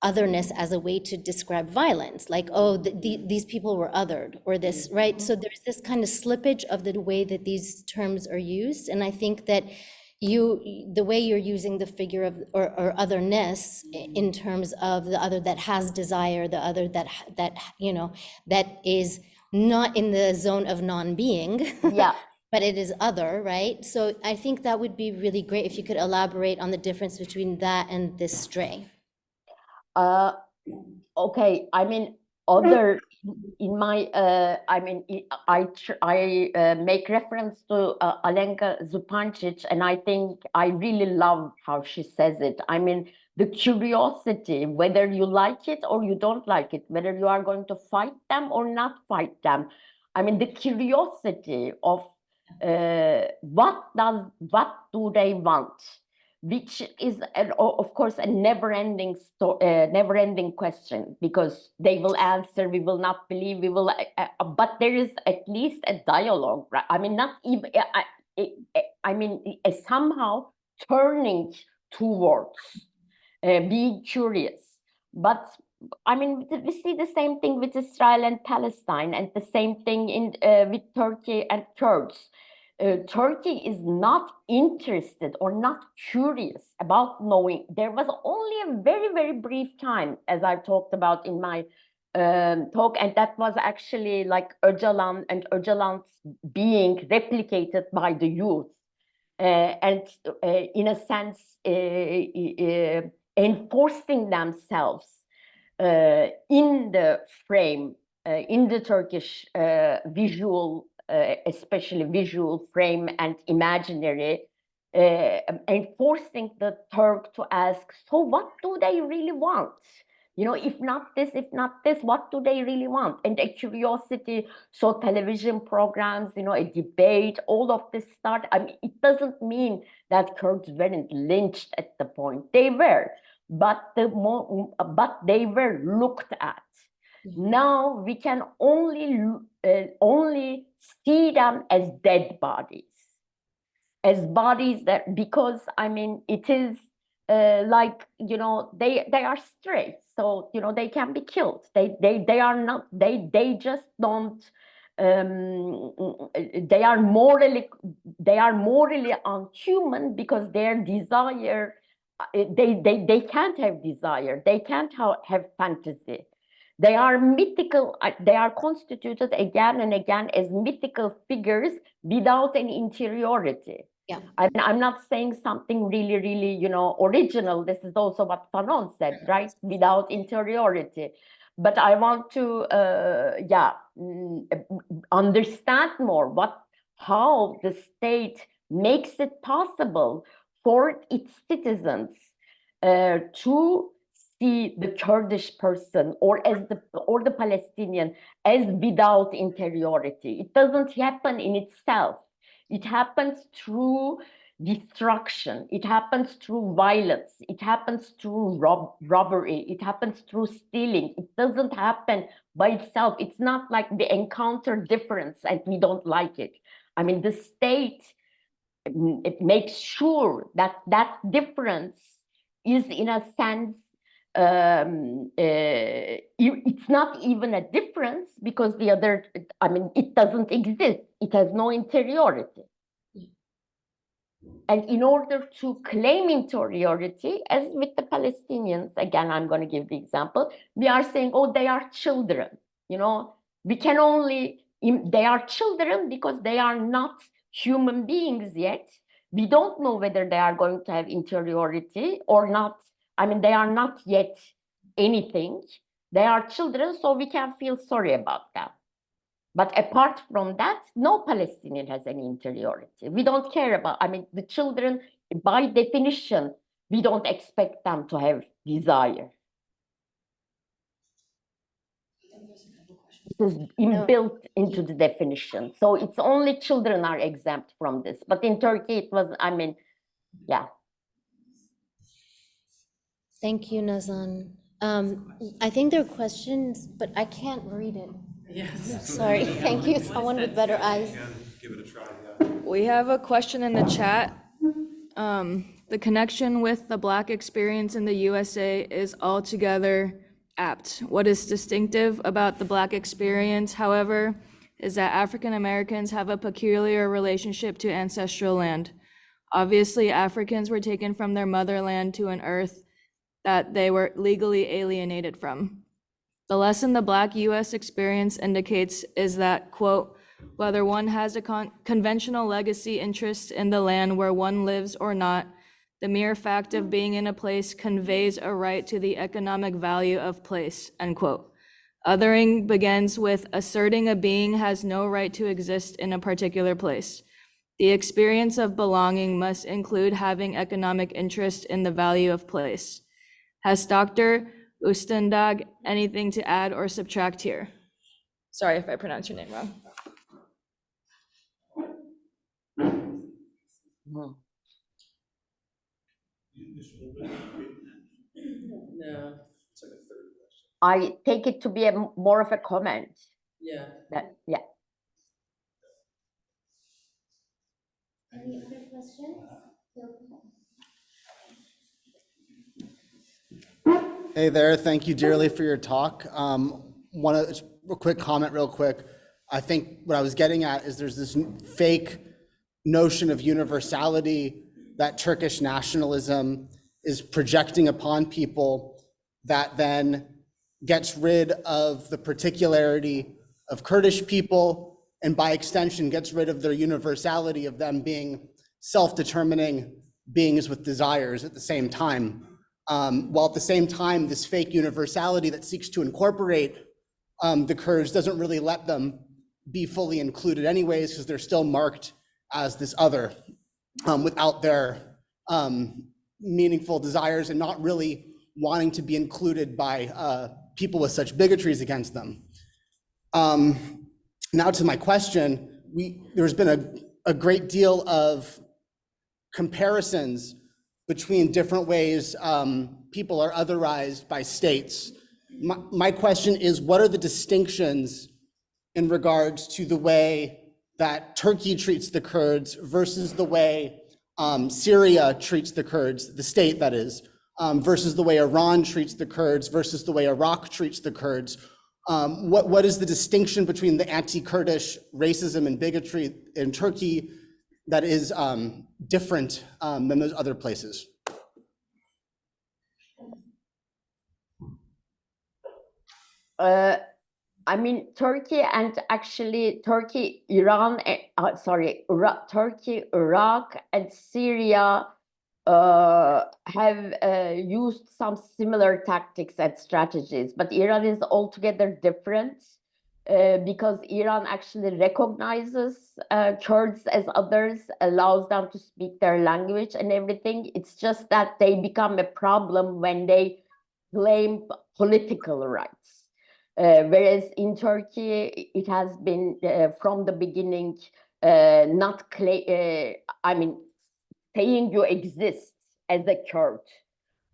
otherness as a way to describe violence, like, oh, these people were othered, or this, right? So there's this kind of slippage of the way that these terms are used. And I think that the way you're using the figure of or otherness in terms of the other that has desire, the other that you know, that is not in the zone of non-being, Yeah. but it is other, right? So I think that would be really great if you could elaborate on the difference between that and this stray. Okay, I mean, other in my, I mean, I make reference to Alenka Zupancic, and I think I really love how she says it. I mean, the curiosity, whether you like it or you don't like it, whether you are going to fight them or not fight them. I mean, the curiosity of what do they want? Which is, of course, a never-ending question, because they will answer, we will not believe, we will, but there is at least a dialogue, right? I mean, not even, I mean, somehow turning towards being curious. But I mean, we see the same thing with Israel and Palestine, and the same thing with Turkey and Kurds. Turkey is not interested or not curious about knowing. There was only a very, very brief time, as I talked about in my talk, and that was actually like Öcalan and Öcalan's being replicated by the youth, and in a sense enforcing themselves in the frame, in the Turkish visual, especially visual frame and imaginary, and forcing the Turk to ask, so what do they really want? You know, if not this, what do they really want? And a curiosity, so television programs, you know, a debate, all of this start. I mean, it doesn't mean that Kurds weren't lynched at the point. They were, but they were looked at. Now we can only see them as dead bodies, as bodies that, because I mean, it is like, you know, they are stray, so you know, they can be killed. They are not, they just don't, they are morally unhuman, because their desire, they can't have desire, they can't have fantasy. They are mythical, they are constituted again and again as mythical figures without an interiority. Yeah. I'm not saying something really, really, you know, original. This is also what Fanon said, right? Without interiority. But I want to, understand more how the state makes it possible for its citizens to see the Kurdish person or the Palestinian as without interiority. It doesn't happen in itself. It happens through destruction. It happens through violence. It happens through robbery. It happens through stealing. It doesn't happen by itself. It's not like the encounter difference and we don't like it. I mean, the state, it makes sure that that difference is, in a sense, it's not even a difference, because the other, I mean, it doesn't exist. It has no interiority. And in order to claim interiority, as with the Palestinians, again, I'm going to give the example, we are saying, oh, they are children. You know, we can only, they are children because they are not human beings yet. We don't know whether they are going to have interiority or not. I mean, they are not yet anything. They are children, so we can feel sorry about them. But apart from that, no Palestinian has any interiority. We don't care about, I mean, the children, by definition, we don't expect them to have desire. It is inbuilt into the definition. So it's only children are exempt from this. But in Turkey, it was, I mean, yeah. Thank you, Nazan. I think there are questions, but I can't read it. Yes. Sorry, thank you, someone with better eyes. Give it a try, We have a question in the chat. The connection with the Black experience in the USA is altogether apt. What is distinctive about the Black experience, however, is that African Americans have a peculiar relationship to ancestral land. Obviously, Africans were taken from their motherland to an earth that they were legally alienated from. The lesson the Black US experience indicates is that, quote, whether one has a conventional legacy interest in the land where one lives or not, the mere fact of being in a place conveys a right to the economic value of place, end quote. Othering begins with asserting a being has no right to exist in a particular place. The experience of belonging must include having economic interest in the value of place. Has Dr. Üstündağ anything to add or subtract here? Sorry if I pronounced your name wrong. Mhm. No. I take it to be more of a comment. Yeah. Yeah. Any other questions? Hey there, thank you dearly for your talk. A quick comment real quick. I think what I was getting at is there's this fake notion of universality that Turkish nationalism is projecting upon people that then gets rid of the particularity of Kurdish people and by extension gets rid of their universality of them being self-determining beings with desires at the same time. While at the same time, this fake universality that seeks to incorporate the Kurds doesn't really let them be fully included anyways, because they're still marked as this other without their meaningful desires and not really wanting to be included by people with such bigotries against them. Now to my question, there's been a great deal of comparisons between different ways people are otherized by states. My question is, what are the distinctions in regards to the way that Turkey treats the Kurds versus the way Syria treats the Kurds, the state that is, versus the way Iran treats the Kurds versus the way Iraq treats the Kurds? What is the distinction between the anti-Kurdish racism and bigotry in Turkey that is different than those other places? I mean, Turkey and actually Turkey, Iran, Turkey, Iraq, and Syria have used some similar tactics and strategies, but Iran is altogether different because Iran actually recognizes Kurds as others, allows them to speak their language and everything. It's just that they become a problem when they claim political rights. Whereas in Turkey, it has been from the beginning not I mean, saying you exist as a Kurd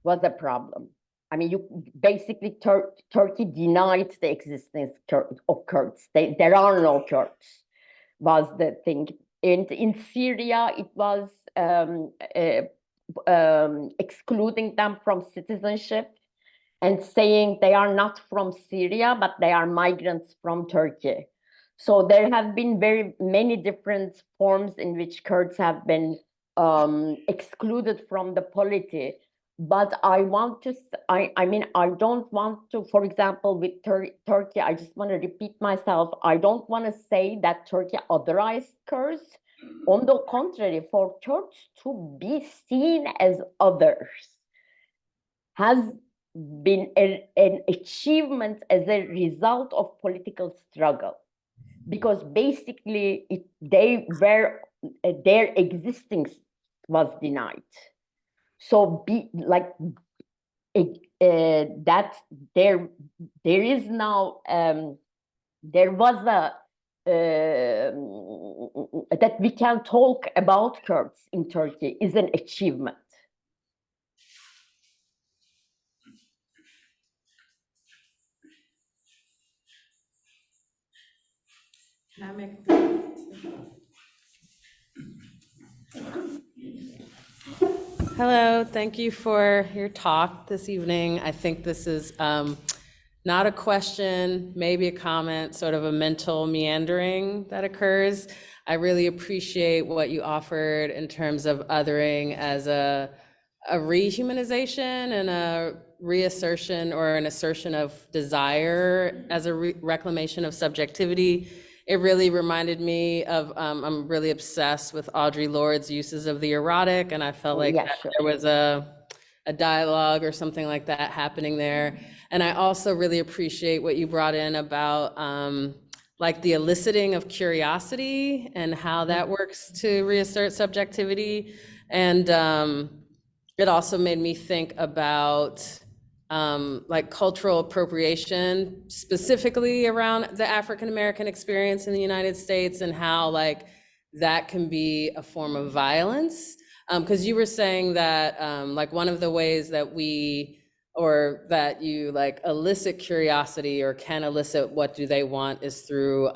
was a problem. I mean, you basically Turkey denied the existence of Kurds. There are no Kurds, was the thing. And in Syria, it was excluding them from citizenship and saying they are not from Syria, but they are migrants from Turkey. So there have been very many different forms in which Kurds have been excluded from the polity. But I mean, I don't want to, for example, with Turkey, I just want to repeat myself. I don't want to say that Turkey authorized Kurds. On the contrary, for Kurds to be seen as others has been an achievement as a result of political struggle, because basically their existence was denied. So that there is now there was a that we can talk about Kurds in Turkey is an achievement. Hello, thank you for your talk this evening. I think this is not a question, maybe a comment, sort of a mental meandering that occurs. I really appreciate what you offered in terms of othering as a rehumanization and a reassertion or an assertion of desire as a reclamation of subjectivity. It really reminded me of, I'm really obsessed with Audre Lorde's uses of the erotic, and I felt like Yeah, that sure. there was a dialogue or something like that happening there. And I also really appreciate what you brought in about like the eliciting of curiosity and how that works to reassert subjectivity. And it also made me think about like cultural appropriation, specifically around the African American experience in the United States and how like that can be a form of violence. Because you were saying that like one of the ways that we, or that you like elicit curiosity or can elicit what do they want is through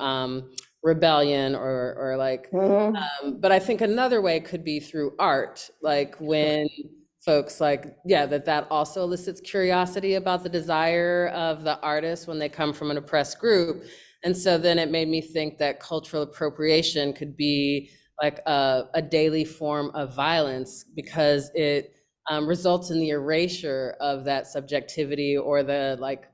rebellion or like, but I think another way could be through art, like when folks like, yeah, that also elicits curiosity about the desire of the artist when they come from an oppressed group. And so then it made me think that cultural appropriation could be like a daily form of violence because it results in the erasure of that subjectivity or the like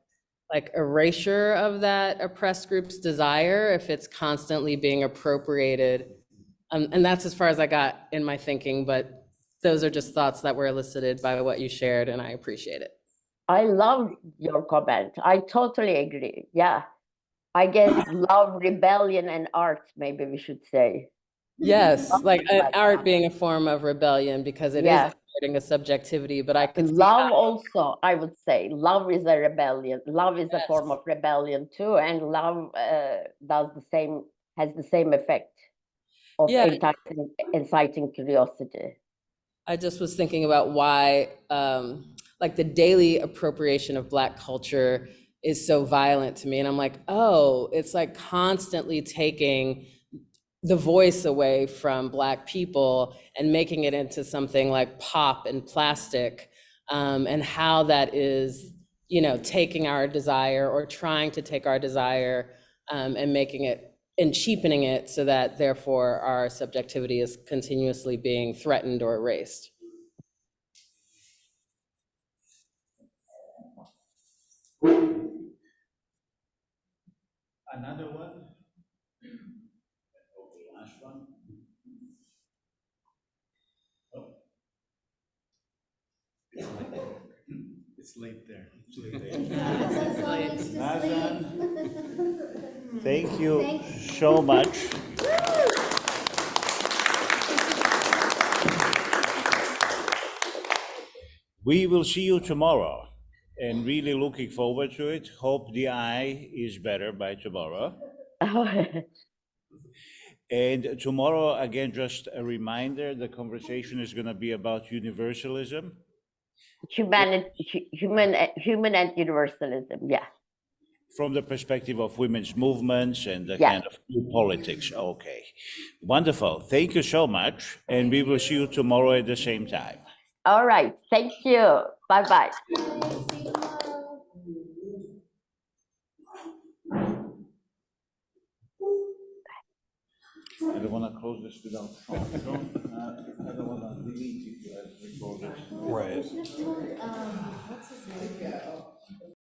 erasure of that oppressed group's desire if it's constantly being appropriated. And that's as far as I got in my thinking, but those are just thoughts that were elicited by what you shared, and I appreciate it. I love your comment. I totally agree. Yeah. I guess love, rebellion, and art, maybe we should say. Yes, like art that. being a form of rebellion because it is Yeah. asserting a subjectivity, but I could see Love how, also, I would say, love is a rebellion. Love is a form of rebellion too, and love does the same, has the same effect of yeah, inciting curiosity. I just was thinking about why, like the daily appropriation of Black culture is so violent to me. And I'm like, oh, it's like constantly taking the voice away from Black people and making it into something like pop and plastic, and how that is, you know, taking our desire or trying to take our desire and making it and cheapening it so that therefore our subjectivity is continuously being threatened or erased. Another one? Okay, last one. Oh. It's late there. Nazan, thank you so much. We will see you tomorrow and really looking forward to it. Hope the eye is better by tomorrow. And tomorrow, again, just a reminder, the conversation is going to be about universalism. Human and universalism, yeah. From the perspective of women's movements and the Yeah. kind of new politics. Okay, wonderful. Thank you so much. And we will see you tomorrow at the same time. All right, thank you. Bye-bye. I don't want to close this without Sean. I don't want to delete it as we close it. Right. What's his name?